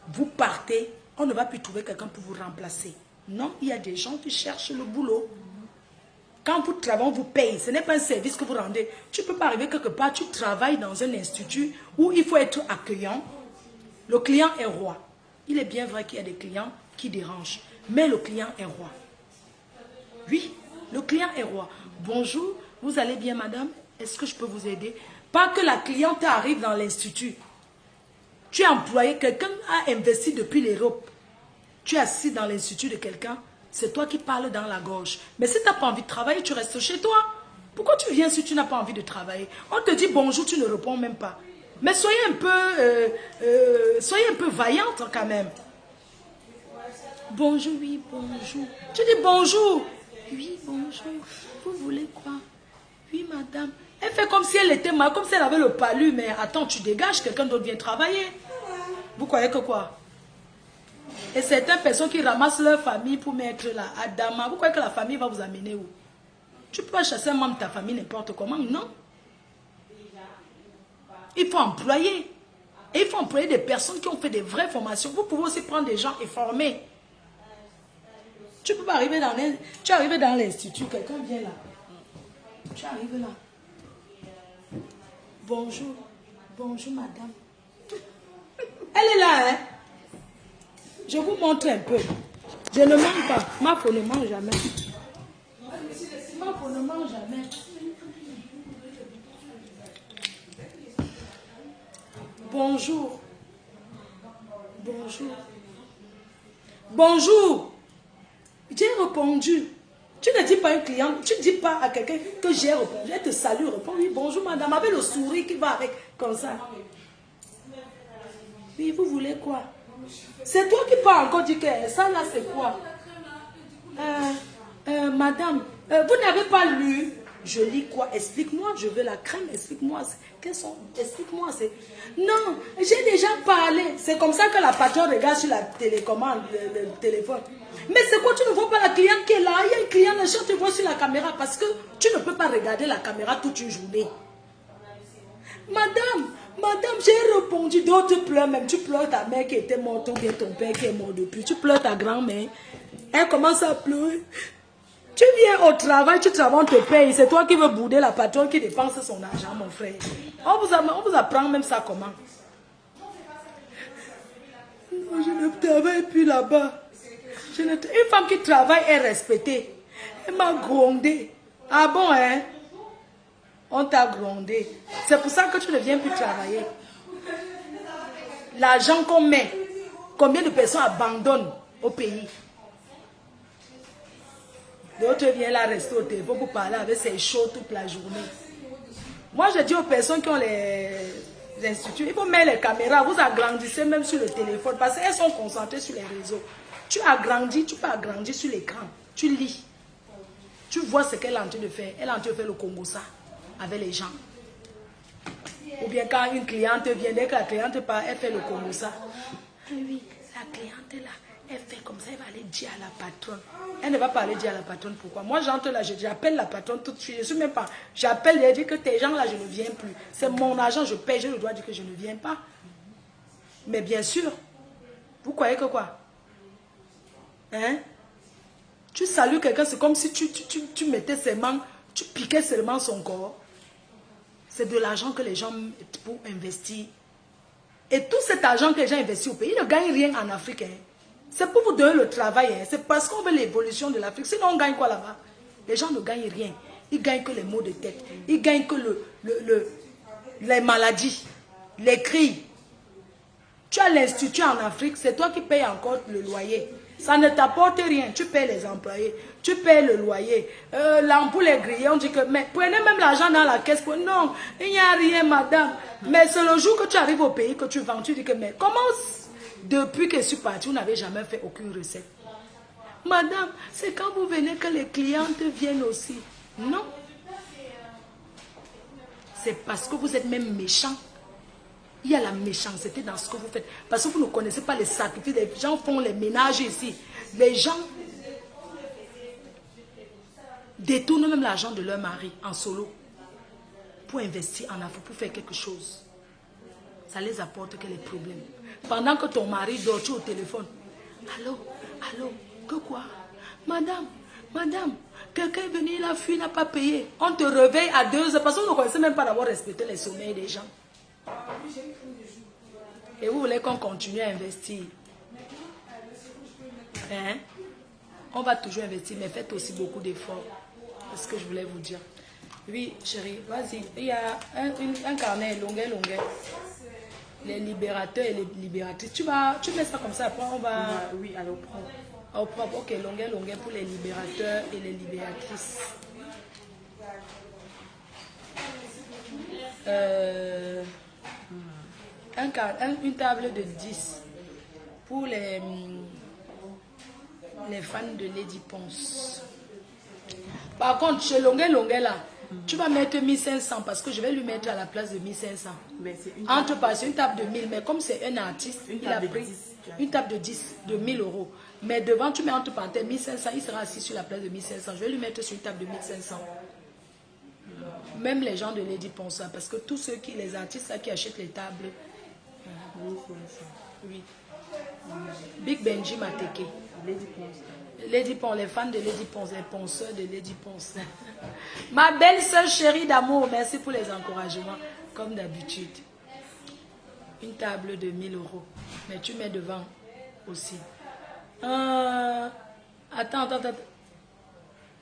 A: vous partez, on ne va plus trouver quelqu'un pour vous remplacer. Non, il y a des gens qui cherchent le boulot. Quand vous travaillez, on vous paye. Ce n'est pas un service que vous rendez. Tu ne peux pas arriver quelque part, tu travailles dans un institut où il faut être accueillant. Le client est roi. Il est bien vrai qu'il y a des clients qui dérangent. Mais le client est roi. Oui, le client est roi. Bonjour, vous allez bien madame? Est-ce que je peux vous aider? Pas que la cliente arrive dans l'institut. Tu es employé, quelqu'un a investi depuis l'Europe. Tu es assis dans l'institut de quelqu'un, c'est toi qui parles dans la gorge. Mais si tu n'as pas envie de travailler, tu restes chez toi. Pourquoi tu viens si tu n'as pas envie de travailler? On te dit bonjour, tu ne réponds même pas. Mais soyez un peu vaillante quand même. Bonjour, oui, bonjour. Tu dis bonjour. Oui, bonjour. Vous voulez quoi? Oui, madame. Elle fait comme si elle était mal, comme si elle avait le palu. Mais attends, tu dégages, quelqu'un d'autre vient travailler. Vous croyez que quoi? Et certaines personnes qui ramassent leur famille pour mettre là, à Dama, vous croyez que la famille va vous amener où? Tu peux pas chasser un membre de ta famille n'importe comment, non? Il faut employer. Et il faut employer des personnes qui ont fait des vraies formations. Vous pouvez aussi prendre des gens et former. Tu ne peux pas arriver dans l'institut, quelqu'un vient là. Tu arrives là. Bonjour. Bonjour madame. Elle est là, hein? Je vous montre un peu. Je ne mens pas. Ma femme ne ment jamais. Ma femme ne ment jamais. Bonjour. Bonjour. Bonjour. J'ai répondu. Tu ne dis pas à un client, tu ne dis pas à quelqu'un que j'ai répondu. Elle te salue, répond oui, bonjour madame, avec le sourire qui va avec, comme ça. Oui, vous voulez quoi? C'est toi qui parles encore, dit que ça là c'est quoi? Madame, vous n'avez pas lu? Je lis quoi? Explique-moi, je veux la crème, explique-moi. Explique-moi. Non, j'ai déjà parlé. C'est comme ça que la patronne regarde sur la télécommande, le téléphone. Mais c'est quoi, tu ne vois pas la cliente qui est là? Il y a une cliente, les gens te voient sur la caméra parce que tu ne peux pas regarder la caméra toute une journée. Madame, j'ai répondu, d'autres pleurent même. Tu pleures ta mère qui était morte ou bien ton père qui est mort depuis. Tu pleures ta grand-mère. Elle commence à pleurer. Tu viens au travail, tu travailles, on te paye. C'est toi qui veux bouder la patronne qui dépense son argent, mon frère. On vous apprend même ça comment? Non, je ne travaille plus là-bas. Une femme qui travaille est respectée. Elle m'a grondé. Ah bon, hein? On t'a grondé. C'est pour ça que tu ne viens plus travailler. L'argent qu'on met, combien de personnes abandonnent au pays? D'autres viennent là rester au téléphone pour parler avec ses shows toute la journée. Moi, je dis aux personnes qui ont les instituts, il faut mettre les caméras. Vous agrandissez même sur le téléphone parce qu'elles sont concentrées sur les réseaux. Tu agrandis, tu peux agrandir sur l'écran. Tu lis. Tu vois ce qu'elle est en train de faire. Elle est en train de faire le Congo ça avec les gens. Ou bien quand une cliente vient, dès que la cliente part, elle fait le Congo ça. Oui, la cliente est là. Elle fait comme ça, elle va aller dire à la patronne. Elle ne va pas aller dire à la patronne pourquoi. Moi, j'entre là, j'appelle la patronne tout de suite. Je suis même pas. J'appelle et je dis que tes gens là, je ne viens plus. C'est mon argent, je paye, je dois dire que je ne viens pas. Mais bien sûr, vous croyez que quoi? Hein? Tu salues quelqu'un, c'est comme si tu mettais ses mains, tu piquais seulement son corps. C'est de l'argent que les gens mettent pour investir. Et tout cet argent que les gens investissent au pays, ils ne gagnent rien en Afrique. Hein. C'est pour vous donner le travail. Hein. C'est parce qu'on veut l'évolution de l'Afrique. Sinon, on gagne quoi là-bas? Les gens ne gagnent rien. Ils gagnent que les maux de tête. Ils gagnent que les maladies, les cris. Tu as l'institut en Afrique, c'est toi qui payes encore le loyer. Ça ne t'apporte rien. Tu payes les employés, tu payes le loyer. L'ampoule est grillée, on dit que, mais prenez même l'argent dans la caisse. Non, il n'y a rien, madame. Mais c'est le jour que tu arrives au pays que tu vends, tu dis que, mais comment, depuis que je suis partie, vous n'avez jamais fait aucune recette? Madame, c'est quand vous venez que les clientes viennent aussi. Non. C'est parce que vous êtes même méchant. Il y a la méchanceté dans ce que vous faites. Parce que vous ne connaissez pas les sacrifices. Les gens font les ménages ici. Les gens détournent même l'argent de leur mari en solo pour investir en Afrique, pour faire quelque chose. Ça les apporte que les problèmes. Pendant que ton mari dort, tu es au téléphone. Allô, que quoi? Madame, Quelqu'un est venu, il a fui, il n'a pas payé. On te réveille à 2 heures parce qu'on ne connaissait même pas d'avoir respecté les sommeils des gens. Et vous voulez qu'on continue à investir? Hein? On va toujours investir, mais faites aussi beaucoup d'efforts. C'est ce que je voulais vous dire. Oui, chérie, vas-y. Il y a un carnet, longuet. Les libérateurs et les libératrices. Tu mets ça comme ça, après on va...
B: Oui, alors prends.
A: Au propre, ok, longuet pour les libérateurs et les libératrices. Une table de 10 pour les fans de Lady Ponce. Par contre, chez longuet là, tu vas mettre 1500 parce que je vais lui mettre à la place de 1500.
B: Mais c'est
A: C'est une table de 1000, mais comme c'est un artiste, il a pris une table de 10, de 1000 euros. Mais devant, tu mets entre parenthèses 1500, il sera assis sur la place de 1500. Je vais lui mettre sur une table de 1500. Même les gens de Lady Ponce, parce que tous ceux les artistes qui achètent les tables. Oui. Big Benji Mateke. Lady Ponce, les fans de Lady Ponce, les ponceurs de Lady Ponce. Ma belle soeur chérie d'amour, merci pour les encouragements, comme d'habitude. Une table de 1000 euros, mais tu mets devant aussi. Attends.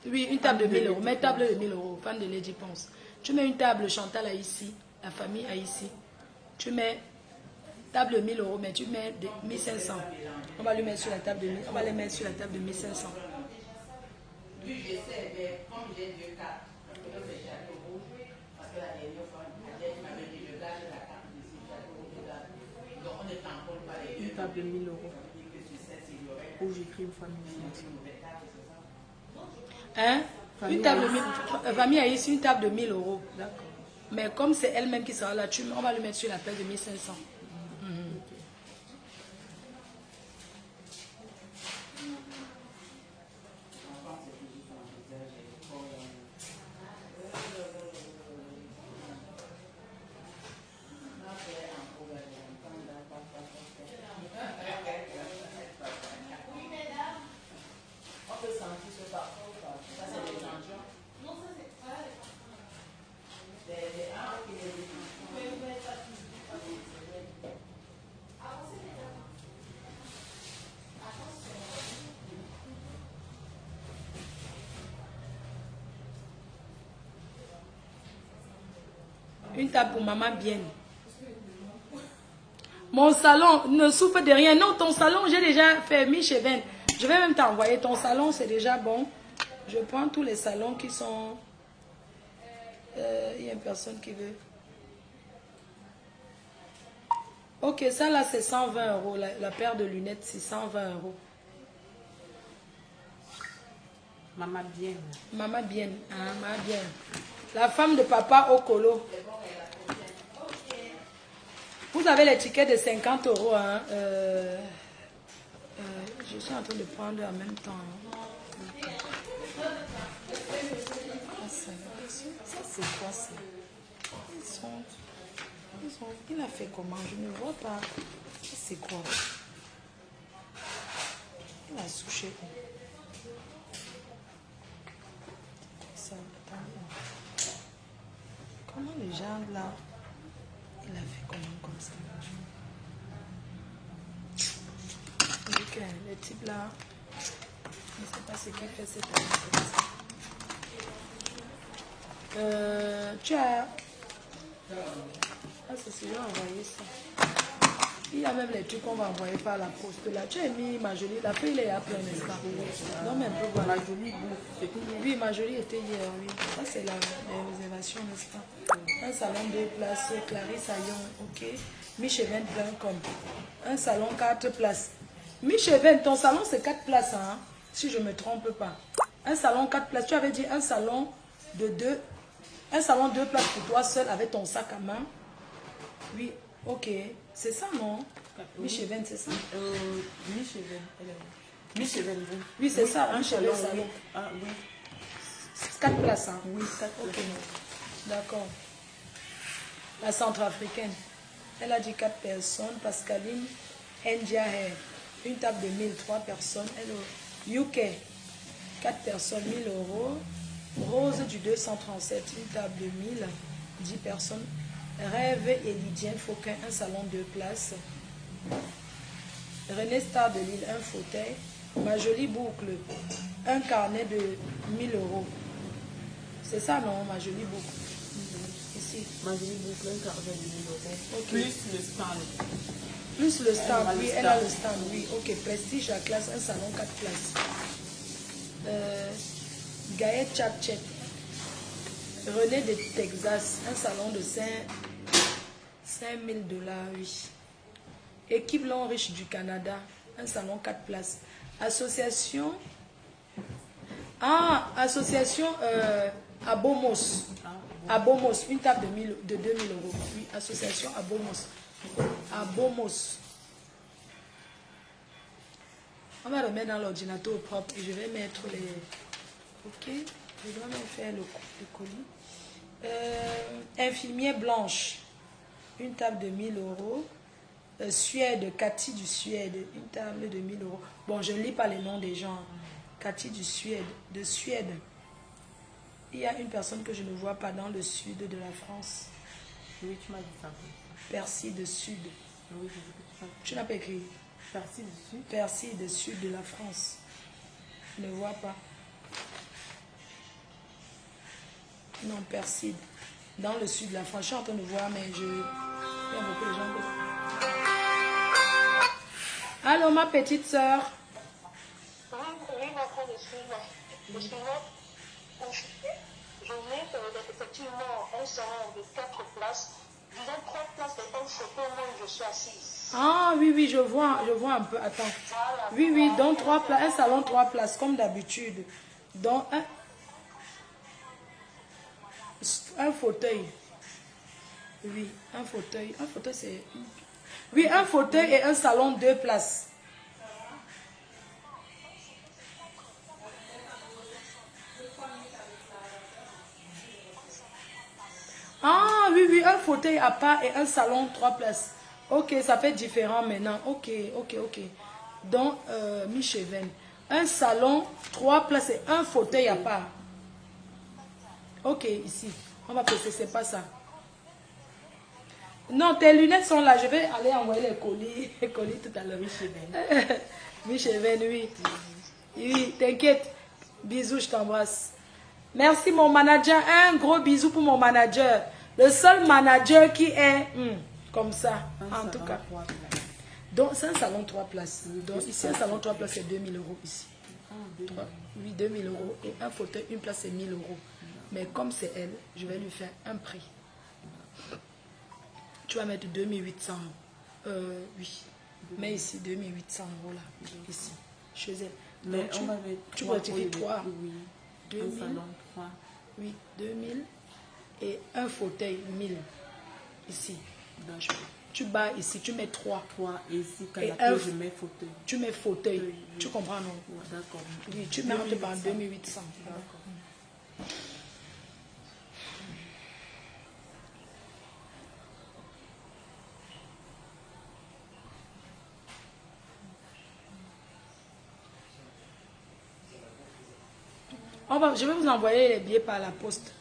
A: Oui, une table de 1000 euros, mets table de 1000 euros, fan de Lady Ponce. Tu mets une table Chantal à ici, la famille à ici. Tu mets table de 1000 euros, mais tu mets 1500. On va lui mettre sur la table de 1000, on va les mettre sur la table de 1500. Oui, je sais, mais comme j'ai 2 cartes, parce que c'est Château Rouge, parce que la dernière fois, elle m'avait dit je garde la carte ici, Château Rouge, donc on ne t'encolle pas les 2.
B: Une table de 1000 euros. Où j'écris une famille.
A: Hein? Une table de 1000, famille a ici une table de 1000 euros.
B: D'accord.
A: Mais comme c'est elle-même qui sera là, on va lui mettre sur la place de 1500. Une table pour maman bien. Mon salon ne souffre de rien. Non, ton salon, j'ai déjà fait Micheven. Je vais même t'envoyer. Ton salon, c'est déjà bon. Je prends tous les salons qui sont... Il y a une personne qui veut. Ok, ça là, c'est 120 euros. La paire de lunettes, c'est 120 euros.
B: Maman bien.
A: Maman bien. Ah, maman bien. La femme de papa au colo. Vous avez les tickets de 50 euros. Hein? Je suis en train de prendre en même temps. Ça, c'est quoi ça? Il a fait comment? Je ne vois pas. C'est quoi? Il a souché. Ça, comment les gens là? Il a fait comment comme ça? Donc, les types là, je ne sais pas ce qu'il fait cette année. Tu as... Ah, c'est celui-là envoyé ça. Il y a même les trucs qu'on va envoyer par la poste là. Tu as mis ma jolie, la fille est à plein instant. Non, mais un peu voilà.
B: Ma jolie,
A: oui, ma jolie était hier, oui. Ça, c'est la réservation, n'est-ce pas? Un salon 2 places, Clarisse Ayon, ok. Micheven Blancom. Un salon 4 places. Micheven, ton salon c'est 4 places, hein? Si je ne me trompe pas. Un salon 4 places. Tu avais dit un salon de 2. Un salon 2 places pour toi seul avec ton sac à main. Oui, ok. C'est ça, non? Micheven, c'est ça?
B: Micheven.
A: Oui, c'est ça, un salon.
B: Ah oui.
A: 4 places, hein?
B: Oui, 4
A: ok. D'accord. La centrafricaine. Elle a dit 4 personnes. Pascaline Ndiahe. Une table de 1003 personnes. Elle, UK. 4 personnes, 1000 euros. Rose du 237, une table de 1000, 10 personnes. Rêve et Lydien Fauquin, un salon 2 places. René Star de Lille, un fauteuil. Ma jolie boucle, un carnet de 1000 euros. C'est ça, non, ma jolie boucle? Ici.
B: Ma jolie boucle, un carnet de 1000 euros.
A: Ok.
B: Plus le stand.
A: Plus le stand,
B: Elle a
A: oui,
B: le
A: elle a
B: stand.
A: le stand, oui. Ok, Prestige à classe, un salon 4 places. Gaët Tchatchet. René de Texas, un salon de 5000 $, oui. Équipe Long Riche du Canada, un salon 4 places. Association. Ah, association Abomos. Abomos, une table de 2000 euros. Oui, association Abomos. Abomos. On va le mettre dans l'ordinateur propre et je vais mettre les... Ok, je dois même faire le colis. Infirmière Blanche, une table de 1000 euros. Suède, Cathy du Suède, une table de 1000 euros. Bon, je ne lis pas les noms des gens. Cathy du Suède, de Suède. Il y a une personne que je ne vois pas dans le sud de la France.
B: Oui, tu m'as dit ça.
A: Percy de Sud.
B: Oui, je veux que tu fasses.
A: Tu n'as pas écrit.
B: Percy dessus.
A: Percy de Sud de la France. Je ne vois pas. Non, Perside. Dans le sud de la France. Je suis en train de voir, mais je... Il y a beaucoup de gens que... Allô, ma petite soeur.
C: Oui, ma frère, je suis là. Je suis là. Je mets effectivement un salon de 4 places. Disons 3 places et un fauteuil, moi je suis assise.
A: Ah, oui, oui, je vois un peu. Attends.
C: Voilà.
A: Oui, oui, donc 3 places, un salon 3 places, comme d'habitude. Donc, un fauteuil. Oui, un fauteuil. Un fauteuil, c'est... Oui, un fauteuil et un salon 2 places. Ah, oui, oui, un fauteuil à part et un salon 3 places. Ok, ça fait différent maintenant. Ok, ok, ok. Donc, Micheven, un salon 3 places et un fauteuil à part. Ok, ici. On va presser, c'est pas ça. Non, tes lunettes sont là. Je vais aller envoyer les colis, les colis tout à l'heure. Micheven, oui. Oui, t'inquiète. Bisous, je t'embrasse. Merci, mon manager. Un gros bisou pour mon manager. Le seul manager qui est comme ça, en tout cas. Donc, c'est un salon 3 places. Donc, ici, un salon 3 places, c'est 2000 euros ici. Oui, 2000 euros. Et un fauteuil, une place, c'est 1000 euros. Mais comme c'est elle, je vais lui faire un prix. Tu vas mettre 2800 euros. Oui. Mais ici, 2800 euros là. Ici. Chez elle.
B: Mais
A: donc,
B: on va mettre
A: tu
B: 3
A: rectifies 3.
B: Oui.
A: 2000.
B: Un salon 3.
A: Oui, 2000. Et un fauteuil, 1000. Ici. Tu bats ici, tu mets 3.
B: 3 et ici,
A: Et
B: canapé, je mets fauteuil.
A: Tu mets fauteuil.
B: Oui.
A: Tu comprends, non?
B: Ouais, d'accord.
A: Oui, tu mets entre par 2800.
B: D'accord.
A: Je vais vous envoyer les billets par la poste.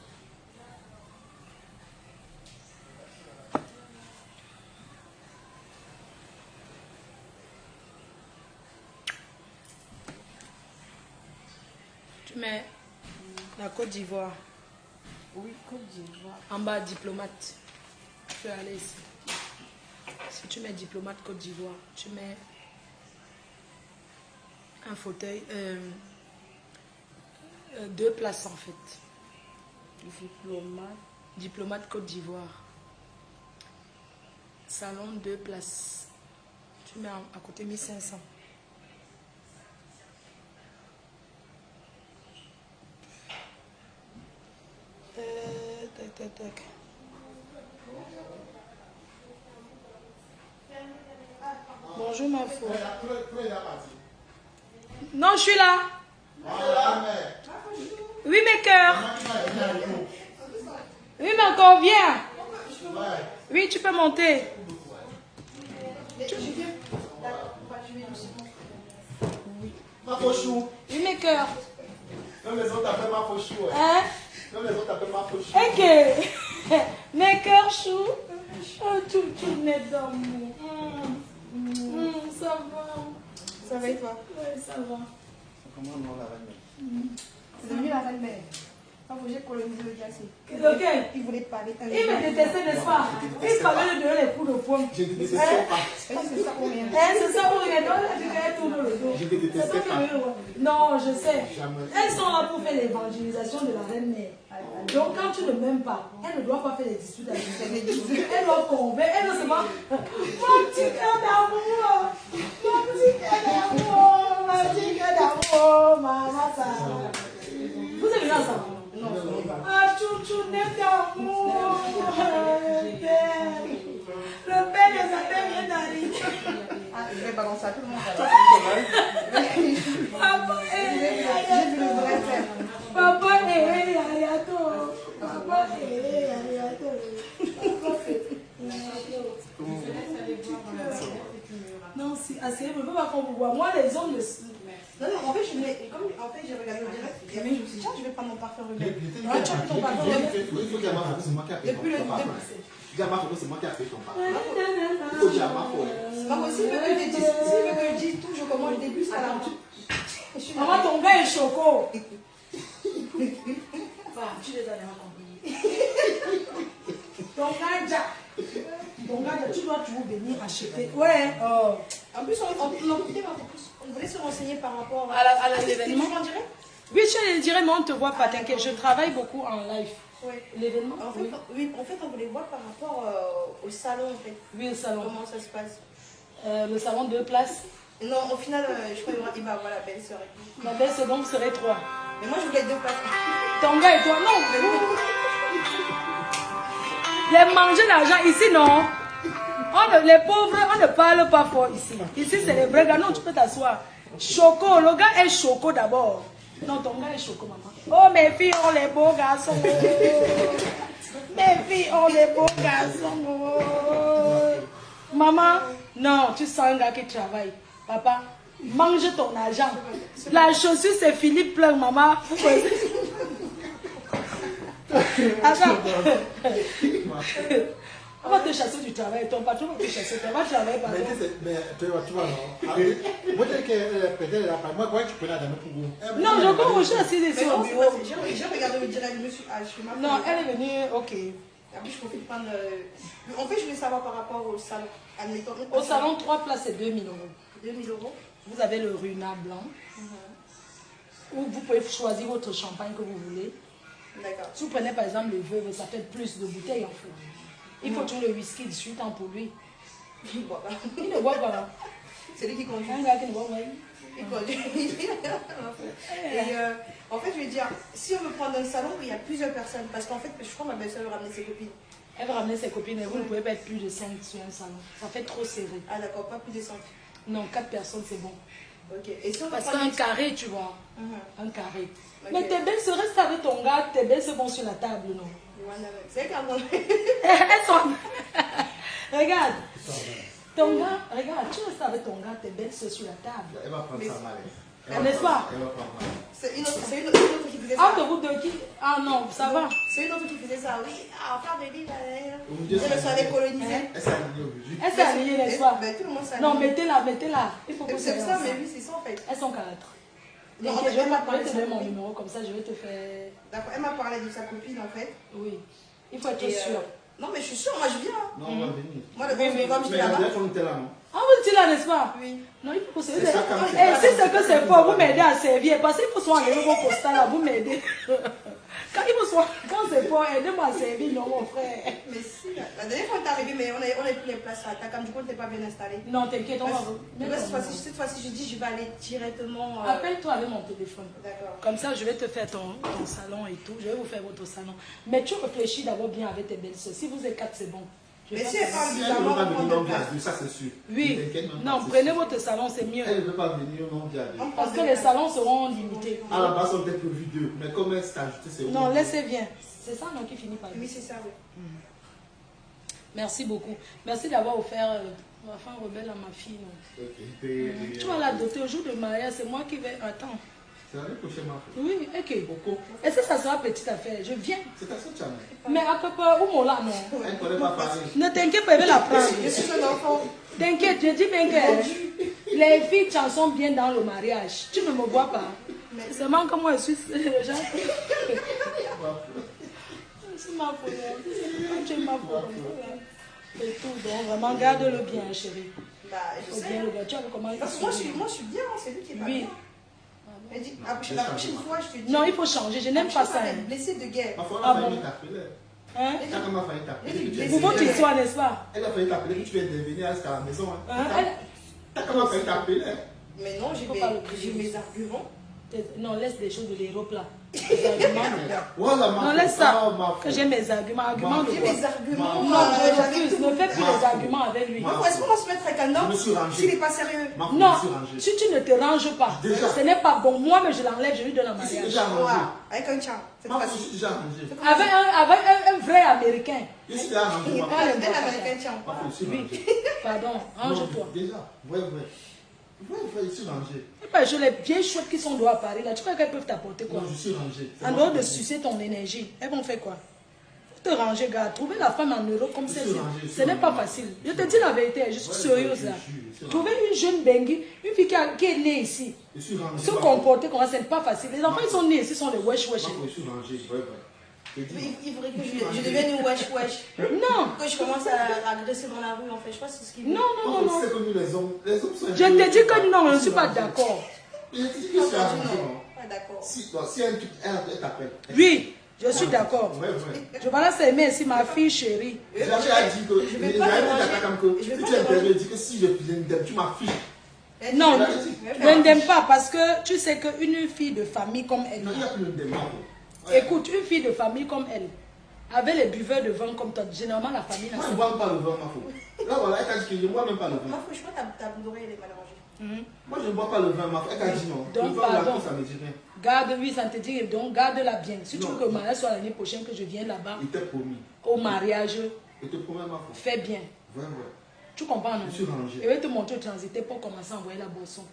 A: Tu mets la Côte d'Ivoire.
B: Oui, Côte d'Ivoire.
A: En bas, diplomate. Tu peux aller ici. Si tu mets diplomate Côte d'Ivoire, tu mets un fauteuil, 2 places en fait.
B: Diplomate.
A: Diplomate Côte d'Ivoire. Salon 2 places. Tu mets à côté 1500. Tac, tac, tac. Bonjour ma fille. Non, je suis là. Oui, mes cœurs. Oui, mais encore viens. Oui, tu peux monter. Oui, mes cœurs.
D: Même les autres appellent ma faux chou.
A: Hein?
D: Même les autres appellent ma faux chou.
A: Ok. Mes cœurs choux. Oh, tout net d'amour. Ça va.
B: Ça va et toi?
A: Ouais, ça va.
D: Comment on la reine?
B: C'est devenu la reine-mère. Quand j'ai colonisé le glacier.
A: Ok.
B: Il voulait parler.
A: Il me détestait, n'est-ce pas? Il fallait lui donner les coups de poing.
D: Je ne détestais pas.
B: C'est ça pour rien.
A: C'est ça pour rien. Donc, tu fais tout le dos.
D: Je ne détestais pas.
A: Non, je sais.
D: Jamais.
A: Elles sont là pour faire l'évangélisation de la reine-mère. Donc, quand tu ne m'aimes pas, elle ne doit pas faire les disputes avec toi. Elle doit convaincre. Elle ne se pas. Mon petit cœur d'amour. Mon petit cœur d'amour. Mon petit cœur d'amour. Maman, ça. Vous êtes bien ça?
B: Non, ce n'est pas.
A: Ah, chouchou, net d'amour. Le père des appels vient d'arriver.
B: Ah, je vais balancer à tout le monde.
A: Papa,
B: J'ai vu le vrai père.
A: Papa, arigato. Papa, arigato. Non, si, asseyez, je ne veux pas qu'on vous voit. Moi, les hommes,
B: Non, non, en fait, j'ai regardé le direct, et je me suis dit, tiens, je vais prendre mon parfum rebelle.
D: Il faut dire à ma photo, c'est moi qui ai fait
B: Depuis le
D: ton parfum.
B: début.
D: Dis à ma photo, c'est moi qui ai fait ton parfum. Il faut dire à ma photo.
B: Maman, s'il veut que je dise toujours comment je débute, ça la
A: Maman, ton gars est choco. Tu les as déjà compris. Ton gars, tu dois toujours venir acheter. Ouais. Oh.
B: En plus, on voulait se renseigner par rapport
A: À l'événement.
B: Tu en dirais?
A: Oui, je dirais, mais on ne te voit pas, t'inquiète. Je travaille beaucoup en live.
B: Oui.
A: L'événement?
B: En fait, oui, en fait, on voulait voir par rapport au salon, en fait.
A: Oui, au salon.
B: Comment ça se passe?
A: Le salon 2 places.
B: Non, au final, je crois qu'il va avoir la belle-sœur.
A: Ma belle seconde serait 3.
B: Mais moi, je voulais 2 places.
A: Ton gars et toi, non. Les manger l'argent ici, non. Les pauvres, on ne parle pas fort ici. Ici, c'est les vrais gars. Non, tu peux t'asseoir. Choco, le gars est choco d'abord. Non, ton gars est choco, maman. Oh, mes filles ont les beaux garçons. Mes filles ont les beaux garçons. Maman, non, tu sens un gars qui travaille. Papa, mange ton argent. La chaussure, c'est Philippe plein, maman. Attends. On va te chasser du travail. Ton patron va te chasser. Tu vas travailler par exemple.
D: Mais tu vois, non. Moi, je peut-être la moi, quoi, tu prenais la dame pour vous.
A: Non, je crois que je suis assise ici au bureau.
B: J'ai regardé le direct, je me suis chez ma
A: Non, elle est venue, ok.
B: Après, je profite de prendre. En fait, je voulais savoir par rapport au salon. Admettons,
A: Au salon, 3 places, c'est 2000 €.
B: 2000 €.
A: Vous avez le Runa blanc. Ou vous pouvez choisir votre champagne que vous voulez.
B: D'accord.
A: Si vous prenez par exemple le veuve, ça fait plus de bouteilles en fait. Il faut toujours le whisky 18 ans pour lui.
B: Il boit pas.
A: Il ne boit pas.
B: C'est lui qui conduit.
A: Un gars qui ne boit pas.
B: Il conduit. Et en fait, je vais dire, si on veut prendre un salon où il y a plusieurs personnes, parce qu'en fait, je crois que ma belle-sœur veut ramener ses copines.
A: Elle va ramener ses copines et vous ne pouvez pas être plus de 5 sur un salon. Ça fait trop serré.
B: Ah d'accord, pas plus de 5.
A: Non, 4 personnes c'est bon.
B: Ok. Et si on veut
A: Parce
B: prendre
A: qu'un carré, tu vois. Un carré.
B: Ok.
A: Mais tes belles se restent avec ton gars, tes belles se vont sur la table, non?
B: C'est qu'à moi.
A: Elles sont... Regarde. Ton gars, regarde, tu restes avec ton gars, tes belles se sur la table.
D: Elle va prendre ça mal.
A: N'est-ce pas?
D: Elle va prendre mal.
B: C'est une autre qui faisait ça.
A: Entre vous deux qui... Ah non, ça va.
B: C'est une autre qui faisait ça, oui. Ah, faire des livres.
D: Vous me
B: Je
D: dites,
B: me suis allée coloniser.
D: elle s'est alignée aujourd'hui.
A: Elle s'est alignée, n'est-ce pas?
B: Ben, tout le monde s'est
A: Non,
B: aligné.
A: mettez-la, mettez-la. Il faut que
B: C'est ça, mais oui, c'est ça en fait.
A: Elles sont 4.
B: Non,
A: Donc,
B: en fait,
A: je vais
B: elle m'a
A: te
B: parlé de
A: donner
B: sa
A: mon
B: copine.
A: numéro, comme ça je vais te faire...
B: D'accord, elle m'a parlé de sa copine en fait.
A: Oui. Il faut être
B: Et,
A: sûr.
B: non, mais je suis sûre, moi je viens.
D: Non, on va venir.
B: Moi, le
A: Oui,
B: premier comme
D: Mais
B: j'étais
D: la
B: là-bas.
D: dernière fois, on était là, non?
A: Ah, vous êtes là, n'est-ce pas?
B: Oui.
A: Non, il faut que
D: C'est ça, quand
A: Et
D: même.
A: si c'est que c'est fort, vous m'aidez à servir. Parce qu'il faut soit enlever vos postales là, vous m'aidez. Quand c'est fort, aidez-moi à servir, non, mon frère.
B: Mais si, la dernière fois on est arrivé, mais on a pris les places à Takam, du coup on n'était pas bien installé.
A: Non, t'inquiète, on va...
B: Cette fois-ci, je dis je vais aller directement.
A: Appelle-toi avec mon téléphone.
B: D'accord.
A: Comme ça, je vais te faire ton salon et tout. Je vais vous faire votre salon. Mais tu réfléchis d'abord bien avec tes belles soeurs. Si vous êtes 4, c'est bon. Je vais
B: Mais
A: pas
B: si elle
A: te-
B: parle
D: Si elle ne
B: bizarrement,
D: veut pas
B: on prend
D: venir, non,
B: deux
D: bien
B: places.
D: vu, ça c'est sûr.
A: Oui.
D: T'inquiète même pas,
A: Non,
D: c'est
A: prenez
D: sûr.
A: votre salon, c'est mieux.
D: Elle ne veut pas venir, non, bien vu.
B: On prend
A: Parce que
B: deux
A: les
B: places.
A: salons seront limités.
D: À la base, on était prévu 2. Mais comme elle s'est ajoutée, c'est
A: Non,
D: bon.
A: laissez bien. C'est ça, non, qui finit par...
B: Oui, c'est ça, oui.
A: Merci beaucoup. Merci d'avoir offert l'enfant rebelle à ma fille. Non.
D: Ok.
A: Tu vas la doter au jour de mariage, c'est moi qui vais... Attends.
D: C'est l'année prochaine, ma fille.
A: Oui, ok.
D: Coco.
A: Est-ce que ça sera petite affaire? Je viens.
D: C'est ta soeur, Tchana.
A: Mais à peu près, où mon là, non?
D: Elle ne connaît pas Paris.
A: Ne t'inquiète pas, je vais la prendre.
B: Je suis un enfant.
A: T'inquiète, je dis bien que les filles chansons bien dans le mariage. Tu ne me vois pas. C'est seulement que moi, je suis. C'est ma faute. Tu es ma faute. Et tout, donc vraiment, garde-le bien, chérie.
B: Bah, je
A: Faut
B: sais.
A: bien le gars. Tu vois comment il
B: Parce que moi, je suis bien, c'est lui qui est pas
A: Oui.
B: bien. Elle dit, la prochaine fois, je te dis.
A: Non, il faut changer. Je n'aime pas ça.
B: Elle est blessée de guerre.
D: Ma foi,
A: Ah
D: elle a failli
A: bon?
D: t'appeler.
A: Hein?
D: Elle a failli t'appeler.
A: Pour votre histoire, n'est-ce pas?
D: Elle a failli t'appeler que tu vas devenir à la maison.
A: Hein?
D: T'as comment failli t'appeler?
B: Mais non,
A: Faut pas le
B: j'ai mes arguments.
A: Non, laisse les choses de l'Europe là. Les arguments de quoi?
D: Voilà, ma
A: Non, laisse ça.
D: Oh, ma foi.
A: Que j'ai mes arguments. Arguments de
B: J'ai
A: quoi?
B: mes arguments.
A: Non, je refuse. Ne fais plus les arguments avec lui.
B: Ma foi, est-ce qu'on va se mettre avec un
D: Je
B: homme
D: me suis rangé.
B: s'il n'est pas sérieux?
D: Ma foi,
A: Non,
D: je me suis rangé.
A: si tu ne te ranges pas,
D: Déjà.
A: ce n'est pas bon. Moi, mais je l'enlève, je lui donne un
D: Je suis
A: mariage.
D: déjà rangé.
B: Ouais, avec un chat. C'est
D: Ma foi, je
B: facile.
D: suis déjà rangé.
A: Avec un vrai Américain.
D: Je suis déjà rangé. Ma foi.
B: Elle avec un chat.
D: Ma foi, je suis
A: Oui.
D: rangé.
A: Pardon, range-toi.
D: Non, déjà, ouais, je suis rangé.
A: Je les vieilles chouettes qui sont dehors à Paris, là, tu crois qu'elles peuvent t'apporter quoi?
D: Non, je suis rangé. C'est
A: En
D: moi
A: dehors
D: qui
A: de
D: dis.
A: sucer ton énergie, elles vont faire quoi? Faut te ranger, gars. Trouver la femme en Europe comme
D: Je
A: celle-ci,
D: suis rangé, je suis
A: ce n'est pas
D: rangé.
A: facile. Je te dis la vérité, je suis
D: Ouais,
A: sérieuse là.
D: je suis
A: Trouver une jeune bengue, une fille qui est née ici,
D: Je suis rangé.
A: se comporter comme ça, ce n'est pas facile. Les enfants, ils sont nés ici, ils sont des wesh wesh.
D: Ma foi, je suis rangé. Ouais. Je dis,
B: Il faudrait que je devienne une wesh wesh.
A: Non,
B: Que je commence à agresser dans la rue, en fait. Je crois que c'est ce qu'il veut.
A: non, non,
D: ma
A: non,
D: foi,
A: non.
D: c'est comme nous les hommes. Les hommes sont.
A: Je te dis que non, je ne suis pas d'accord.
D: Je te dis que je suis rangé, non.
B: Pas d'accord.
D: Si elle t'appelle.
A: Oui, je suis d'accord.
D: Ouais, ouais.
A: Je balance aimer ici ma fille chérie.
D: J'avais dit que.
B: Je vais pas
D: J'avais
B: déranger.
D: dit comme que.
B: Je vais
D: Si
B: pas
D: tu interviens,
B: déranger.
D: dis que si je viens, tu m'affiches.
A: Non,
D: Elle a dit.
A: je n'aime pas parce que tu sais qu'une fille de famille comme elle,
D: Non, il n'y a plus de démarche.
A: écoute, une fille de famille comme elle, avec les buveurs de vin comme toi, généralement la famille n'a
D: Moi, je ne bois pas le vin, ma foi. Là, voilà, elle t'a dit que je ne bois même pas le
B: Ma
D: vin.
B: foi, je crois que ta boule d'oreille, elle est mal rangée.
D: Moi, je ne bois pas le vin, ma foi. Elle t'a dit non.
A: Donc,
D: Le vin,
A: pardon.
D: là, ça me dit rien.
A: Garde, oui, ça te dit, donc garde-la bien. Si tu
D: Non.
A: veux que le mariage soit l'année prochaine, que je vienne là-bas,
D: Il t'a promis.
A: au mariage,
D: Je te promets, ma foi.
A: fais bien.
D: Ouais, ouais.
A: Tu comprends, non?
D: Je suis rangé.
A: Je vais te montrer au transité pour commencer à envoyer la boisson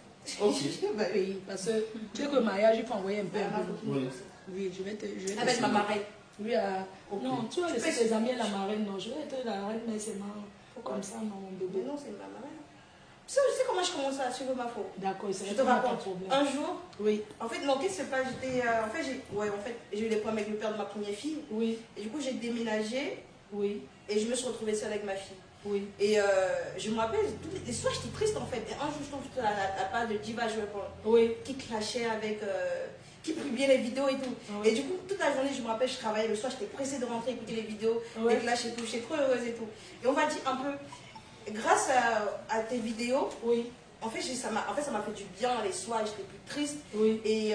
D: Ok.
A: au pays. Parce que tu sais que le mariage, il faut envoyer un peu.
D: Oui.
A: Oui, je vais te. Je vais te
B: Avec ma marraine.
A: Oui,
D: Ok.
A: non, tu vas laisser tes amis à la marraine. Non, je vais être la reine, mais c'est marrant. Comme ça, non, mon
B: Mais
A: bébé.
B: non, c'est ma marraine. Tu sais comment je commence à suivre ma faute?
A: D'accord, c'est
B: Je te
A: pas ton
B: raconte.
A: problème.
B: Un jour,
A: Oui,
B: en fait, non, qu'est-ce qui se passe? J'ai eu des problèmes avec le père de ma première fille.
A: oui,
B: Et du coup, j'ai déménagé
A: oui,
B: et je me suis retrouvée seule avec ma fille.
A: oui.
B: Et je me rappelle, tous les soirs, j'étais triste en fait. Et un jour, je tombe sur la page de Diva
A: Oui,
B: qui clashait avec. Qui publiait les vidéos et tout.
A: Ah oui.
B: Et du coup, toute la journée, je me rappelle, je travaillais le soir, j'étais pressée de rentrer écouter les vidéos,
A: Ouais.
B: les clashs et tout. J'étais trop heureuse et tout. Et on va dire un peu, grâce à tes vidéos,
A: oui,
B: en fait, ça m'a fait du bien les soirs, j'étais plus triste.
A: oui.
B: Et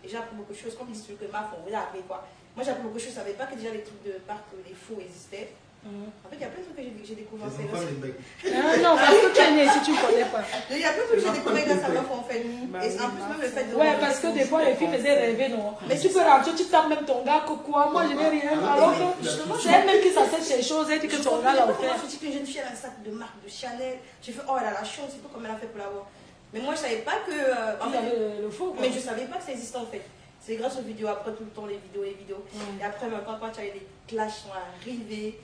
B: j'ai appris beaucoup de choses. Comme ils disent que ma on a appris quoi. Moi, j'ai appris beaucoup de choses. Je ne savais pas que déjà les trucs de parc, les faux existaient. En fait, il y a plein de trucs que j'ai découvert.
D: Les enfants, les becs.
A: Ah, non, parce que tu es né ici, tu ne connais pas.
B: Il y a plein de trucs que j'ai découvert grâce à ma en fait. Et en plus, même le fait de.
A: Ouais, parce que des fois, les filles faisaient rêver, non? Mais tu peux rentrer, tu tapes même ton gars, que quoi? Moi, je n'ai rien. Alors que c'est elle-même qui s'assèche ces choses, elle dit que ton gars l'a offert.
B: Je me suis dit qu'une jeune fille a un sac de marque de Chanel. J'ai fait, oh, elle a la chance, c'est tout comme elle a fait pour l'avoir. Mais moi, je ne savais pas que. En
A: Il y
B: fait,
A: avait le faux, quoi.
B: mais je ne savais pas que ça existait en fait. C'est grâce aux vidéos, après tout le temps, les vidéos. Et après, maintenant, quand tu as les clashs sont arrivés.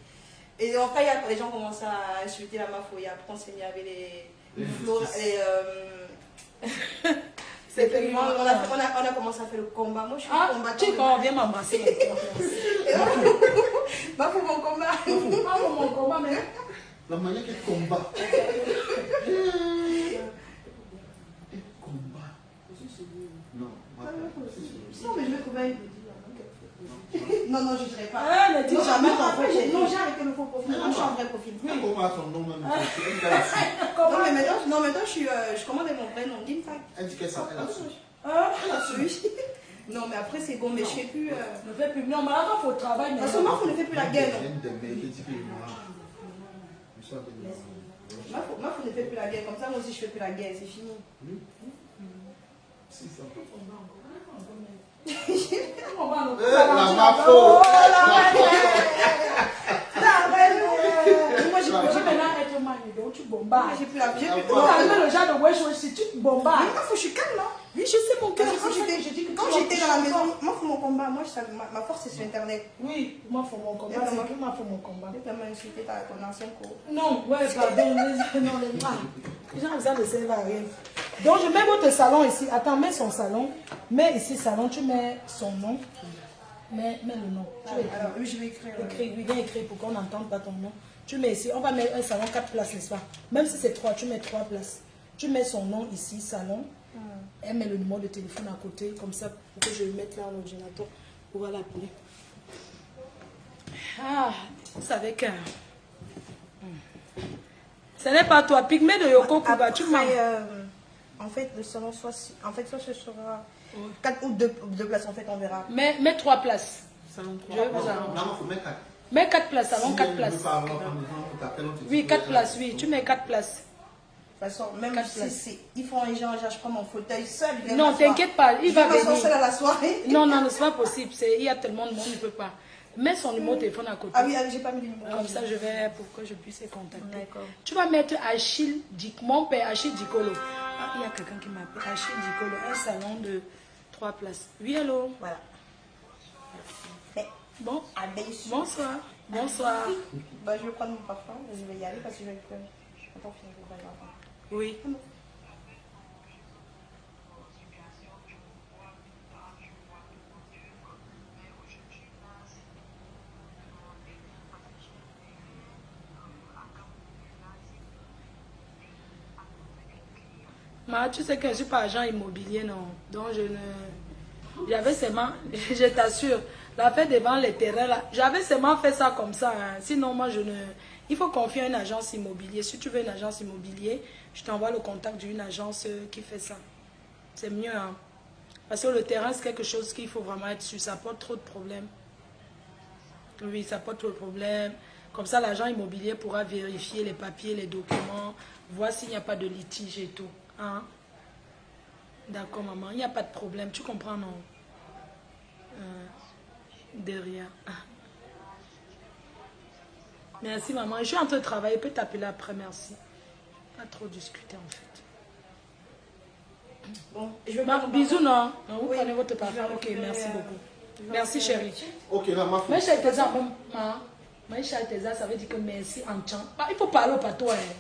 B: Et après, les gens commencent à insulter la mafia. Et après, on s'est mis avec les flots.
A: C'est
B: On a commencé à faire le combat. Moi, je suis
A: Ah,
B: combattant.
A: tu sais quand on vient m'embrasser.
B: Mafia, mon combat.
A: Ah, mon combat, mais.
D: La manière qu'elle combat. Combat. Non, ma foi.
B: Non, mais je vais trouver. Non, non, je ne dirai pas.
A: Ah, ne dis
B: Non,
A: jamais
B: non,
A: ton
B: après,
A: faux
B: non,
A: profil.
B: j'ai arrêté le faux profil. Maintenant, je suis un vrai profil.
D: Elle combat son nom même. Elle dit qu'elle a su.
B: Non, mais maintenant, je commande mon vrai nom. Dimfac.
D: Elle dit qu'elle a su.
A: Ah,
B: Celui. Non, mais après, c'est bon, mais je ne fais plus.
A: ne fais plus. Non, mais là, il faut travailler.
B: Parce que Mafou ne fait plus la guerre, non. Mafou ne fait plus la guerre. Comme ça, moi aussi, je ne fais plus la guerre. C'est fini.
D: Si, ça.
A: On va nous
D: La mafo.
B: Moi, j'ai
A: Tu
B: plus
A: maintenant être mani, donc tu bombardes.
B: j'ai plus la. J'ai plus.
A: Tu calmes le genre de wesh wesh, si tu bombardes.
B: Mafou, je suis calme, non?
A: Oui, je sais mon cœur.
B: Quand j'étais dans la maison, moi, pour mon combat, moi, ma force, c'est sur Internet.
A: Oui, moi, faut mon combat. C'est que moi, faut mon combat.
B: Tu peux m'insulter ton ancien cours.
A: Non, ouais, pardon. Non, les bras. Les gens, ça ne sert à rien. Donc, je mets votre salon ici. Attends, mets son salon. Mets ici salon. Tu mets son nom. Mets le nom. Tu écris.
B: Alors, oui, je vais écrire.
A: Écris, oui, viens écrire pour qu'on n'entende pas ton nom. Tu mets ici. On va mettre un salon 4 places, n'est-ce pas? Même si c'est 3, tu mets 3 places. Tu mets son nom ici, salon. Elle met le numéro de téléphone à côté, comme ça, pour que je le mette là à l'ordinateur pour l'appeler. Ah, vous savez que... Ce n'est pas toi, pygmée de Yoko Kuba, tu m'as...
B: En fait, le salon, soit ce sera 4 ou 2 places, en fait, on verra.
A: Mets 3 places.
E: Salon
A: Je
E: 3.
A: vais vous arranger.
D: Non, il faut mettre 4.
A: Mets 4 places, salon
D: Si
A: 4
D: elle
A: places.
D: veut pas avoir, par exemple, on t'appelle, on te dit
A: Oui,
D: que
A: 4
D: tu
A: places, oui. Tu mets 4 places.
B: De toute façon, même
A: Quatre
B: si
A: places.
B: ils font un genre, je prends mon fauteuil seul. je viens
A: Non,
B: m'asseoir.
A: t'inquiète pas, il
B: Je
A: va
B: vais m'asseoir
A: venir.
B: seule à la soirée.
A: Non, non, c'est pas possible. Il y a tellement de monde, il ne peut pas. Mets son numéro de téléphone à côté.
B: Ah oui, j'ai pas mis le numéro.
A: Comme ça, je vais, pour que je puisse les contacter.
B: D'accord.
A: Tu vas mettre Achille, mon père, Achille Dicolo. Ah, il y a quelqu'un qui m'appelle. Achille Dicolo, un salon de 3 places. Oui, allô?
B: Voilà. Mais,
A: Bon,
B: à Beissu.
A: bonsoir. Bonsoir.
B: Bah, je vais prendre mon parfum. Je vais y aller parce que je vais finir le parfum.
A: Oui. Moi, tu sais que je ne suis pas agent immobilier, non. Donc, je ne... J'avais seulement, je t'assure, la fête devant les terrains, là, j'avais seulement fait ça comme ça. Hein. Sinon, moi, je ne... Il faut confier à une agence immobilière. Si tu veux une agence immobilière, je t'envoie le contact d'une agence qui fait ça. C'est mieux, hein. Parce que le terrain, c'est quelque chose qu'il faut vraiment être sûr. Ça apporte trop de problèmes. Oui, ça apporte trop de problèmes. Comme ça, l'agent immobilier pourra vérifier les papiers, les documents, voir s'il n'y a pas de litige et tout. Hein? D'accord, maman. Il n'y a pas de problème. Tu comprends, non? De rien. Merci, maman. Je suis en train de travailler. Je peux t'appeler après, merci. Pas trop discuter, en fait.
B: Bon, je vais
A: Bisous, non? Vous
B: Oui.
A: prenez votre
B: Je
A: parfum.
B: vais
A: Ok,
B: récupérer,
A: merci beaucoup.
B: je vais
A: Merci,
B: récupérer.
A: chérie.
D: Ok, là, ma
A: Mais
D: fille.
A: chez Teza, ça veut dire que merci en chant. Ah, il faut parler au patois. Hein.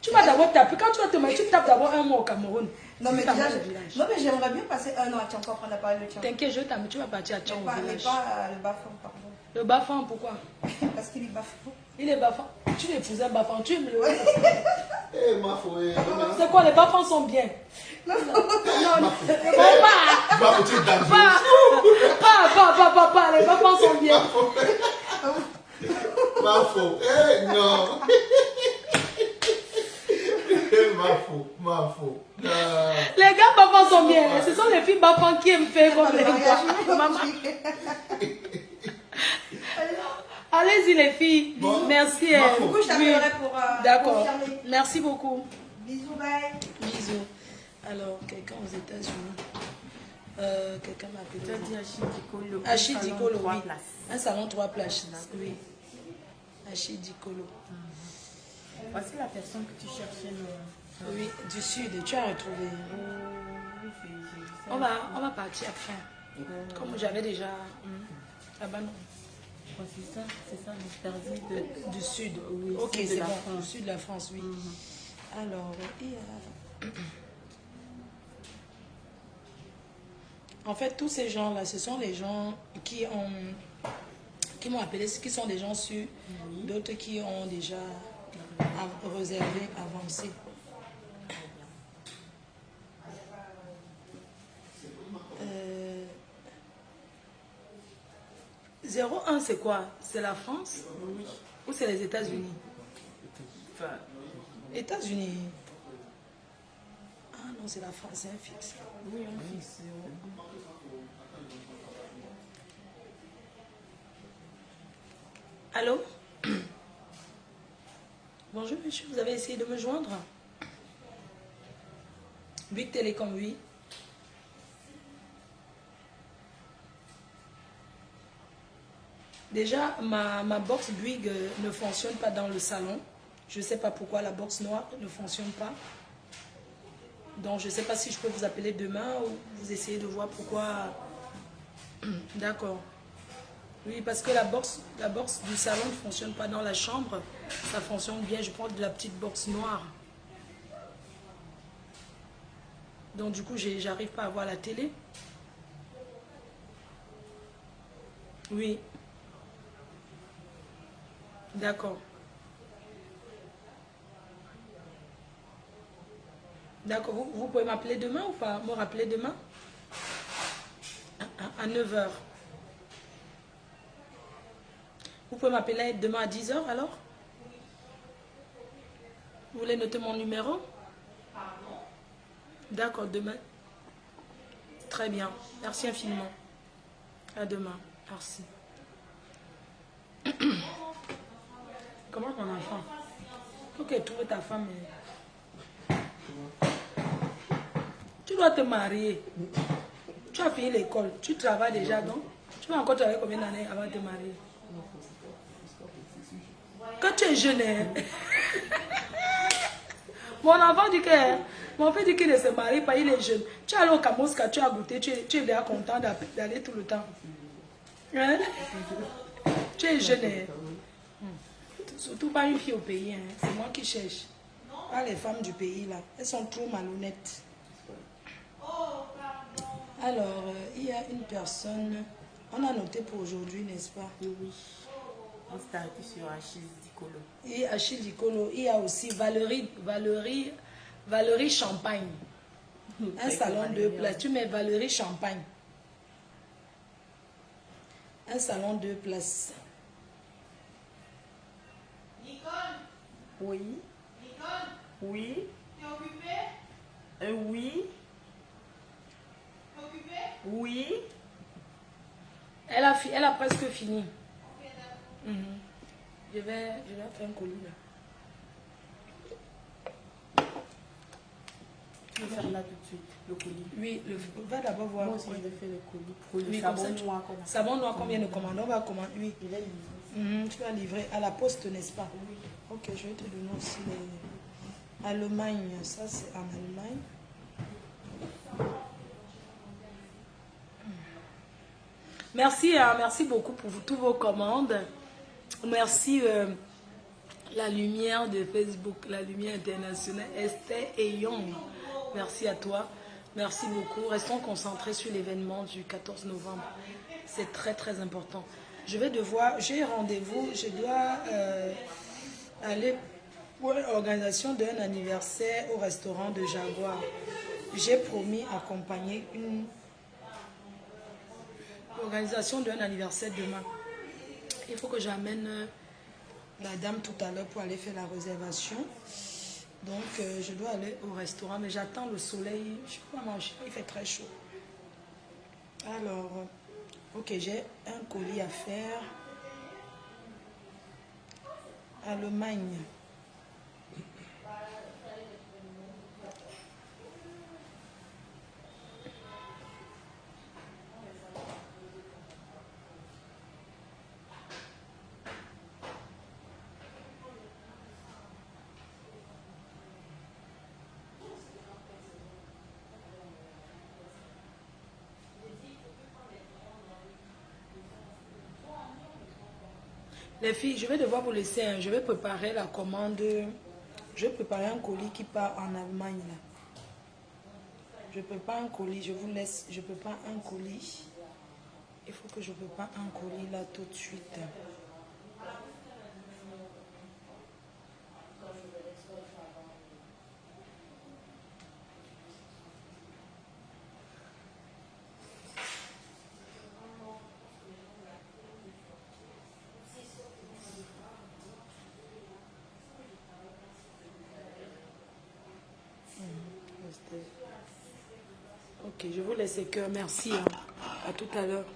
A: Tu vas d'abord taper. Quand tu vas te mettre, tu tapes d'abord un mot au Cameroun.
B: Non, mais
A: Tu tapes
B: déjà,
A: au village.
B: non, mais j'aimerais bien passer un an à Tchang pour apprendre à parler le Tchang.
A: T'inquiète, je t'amène. Tu vas partir à Tchang au
B: Mais
A: village.
B: pas le bafon, pardon.
A: Le bafan, pourquoi?
B: Parce qu'il est bafon.
A: Il est bafan. Tu l'épousais un bafan. Tu aimes le...
D: Eh, ma fille.
A: C'est quoi, les bafans sont bien? Non, non,
D: Ma
A: pas.
D: fille, dangereux.
A: Pas, les bafans sont bien.
D: Ma fille. Eh, non. Ma fille.
A: Les gars bafans sont bien. Ce sont les filles bafans qui aiment faire comme les gars. Maman. Allez-y les filles.
D: Bon.
A: Merci.
B: Du coup, je t'appellerai pour
A: D'accord.
B: confirmer.
A: Merci beaucoup.
B: Bisous, bye.
A: Bisous. Alors, quelqu'un aux États-Unis. Quelqu'un m'a appelé.
E: Tu as dit Achille Dicolo.
A: Achille Dicolo, oui.
E: Places.
A: Un salon 3 places. Oui. Achille Dicolo.
E: Voici la personne que tu cherchais. Non.
A: Oui, du sud. Tu as retrouvé.
E: Oui, c'est
A: On va partir après. Comme j'avais déjà. Là-bas, non.
E: C'est ça, l'interdit
A: Du sud.
E: Oui,
A: Ok,
E: sud de
A: c'est
E: la
A: bon.
E: France.
A: Du sud de la France, oui. Alors, en fait, tous ces gens-là, ce sont les gens qui m'ont appelé, qui sont des gens sûrs, d'autres qui ont déjà réservé, avancé. 01, c'est quoi? C'est la France?
E: Oui.
A: Ou c'est les États-Unis?
E: Enfin,
A: États-Unis. Ah non, c'est la France, c'est un fixe.
E: oui, on fixe.
A: Allô? Bonjour monsieur, vous avez essayé de me joindre? Bouygues Télécom, oui. Déjà, ma box Bouygues ne fonctionne pas dans le salon. Je ne sais pas pourquoi la box noire ne fonctionne pas. Donc, je ne sais pas si je peux vous appeler demain ou vous essayez de voir pourquoi. D'accord. Oui, parce que la box du salon ne fonctionne pas dans la chambre. Ça fonctionne bien. Je prends de la petite box noire. Donc, du coup, j'arrive pas à voir la télé. Oui. D'accord. D'accord. Vous pouvez m'appeler demain ou pas? Me rappeler demain? À 9 h. Vous pouvez m'appeler demain à 10 h alors? Vous voulez noter mon numéro? D'accord, demain. Très bien. Merci infiniment. À demain. Merci.
E: Comment ton enfant?
A: Ok, trouve ta femme. Tu dois te marier. Tu as fini l'école. Tu travailles déjà, donc tu vas encore travailler combien d'années avant de te marier? Quand tu es jeune, hein? Mon enfant dit que... Mon père dit qu'il ne se marie pas, il est jeune. Tu es allé au Kamoska, tu as goûté, tu es déjà content d'aller tout le temps. Hein? Tu es jeune. Hein? Surtout pas une fille au pays. Hein? C'est moi qui cherche. Pas les femmes du pays là. Elles sont trop malhonnêtes. Alors, il y a une personne. On a noté pour aujourd'hui, n'est-ce pas?
E: Oui. On s'est arrêté sur Achille Dicolo.
A: Et Achille Dicolo. Il y a aussi Valérie Champagne. Un salon de places. Tu mets Valérie Champagne. Un salon de places.
C: Nicole?
E: Oui.
C: Nicole?
E: Oui.
C: T'es occupée?
E: Oui.
C: T'es occupée?
E: Oui.
A: Elle a presque fini. Je vais faire un colis là.
E: Je vais faire là tout de suite, le colis.
A: Oui, va d'abord voir.
E: Moi aussi, je vais faire le colis. Pour le
A: Oui,
E: savon
A: comme ça,
E: noir.
A: Savon noir, combien de commandes? On va commander. Oui.
E: Il est livré.
A: Tu vas livrer à la poste, n'est-ce pas? Oui. Ok, je vais te donner aussi les... Allemagne, ça c'est en Allemagne. Merci, hein, merci beaucoup pour toutes vos commandes. Merci la lumière de Facebook, la lumière internationale, Esther et Young. Merci à toi. Merci beaucoup. Restons concentrés sur l'événement du 14 novembre. C'est très très important. J'ai rendez-vous, je dois aller pour l'organisation d'un anniversaire au restaurant de Jaguar. J'ai promis accompagner l'organisation d'un anniversaire demain. Il faut que j'amène la dame tout à l'heure pour aller faire la réservation. Donc je dois aller au restaurant, mais j'attends le soleil. Je ne peux pas manger, il fait très chaud. Alors, ok, j'ai un colis à faire. Allemagne. Les filles, je vais devoir vous laisser. Hein. Je vais préparer la commande. Je vais préparer un colis qui part en Allemagne. Là. Je prépare un colis. Je vous laisse. Je prépare un colis. Il faut que je prépare un colis là tout de suite. Ok, je vous laisse cœur. Merci. Hein. À tout à l'heure.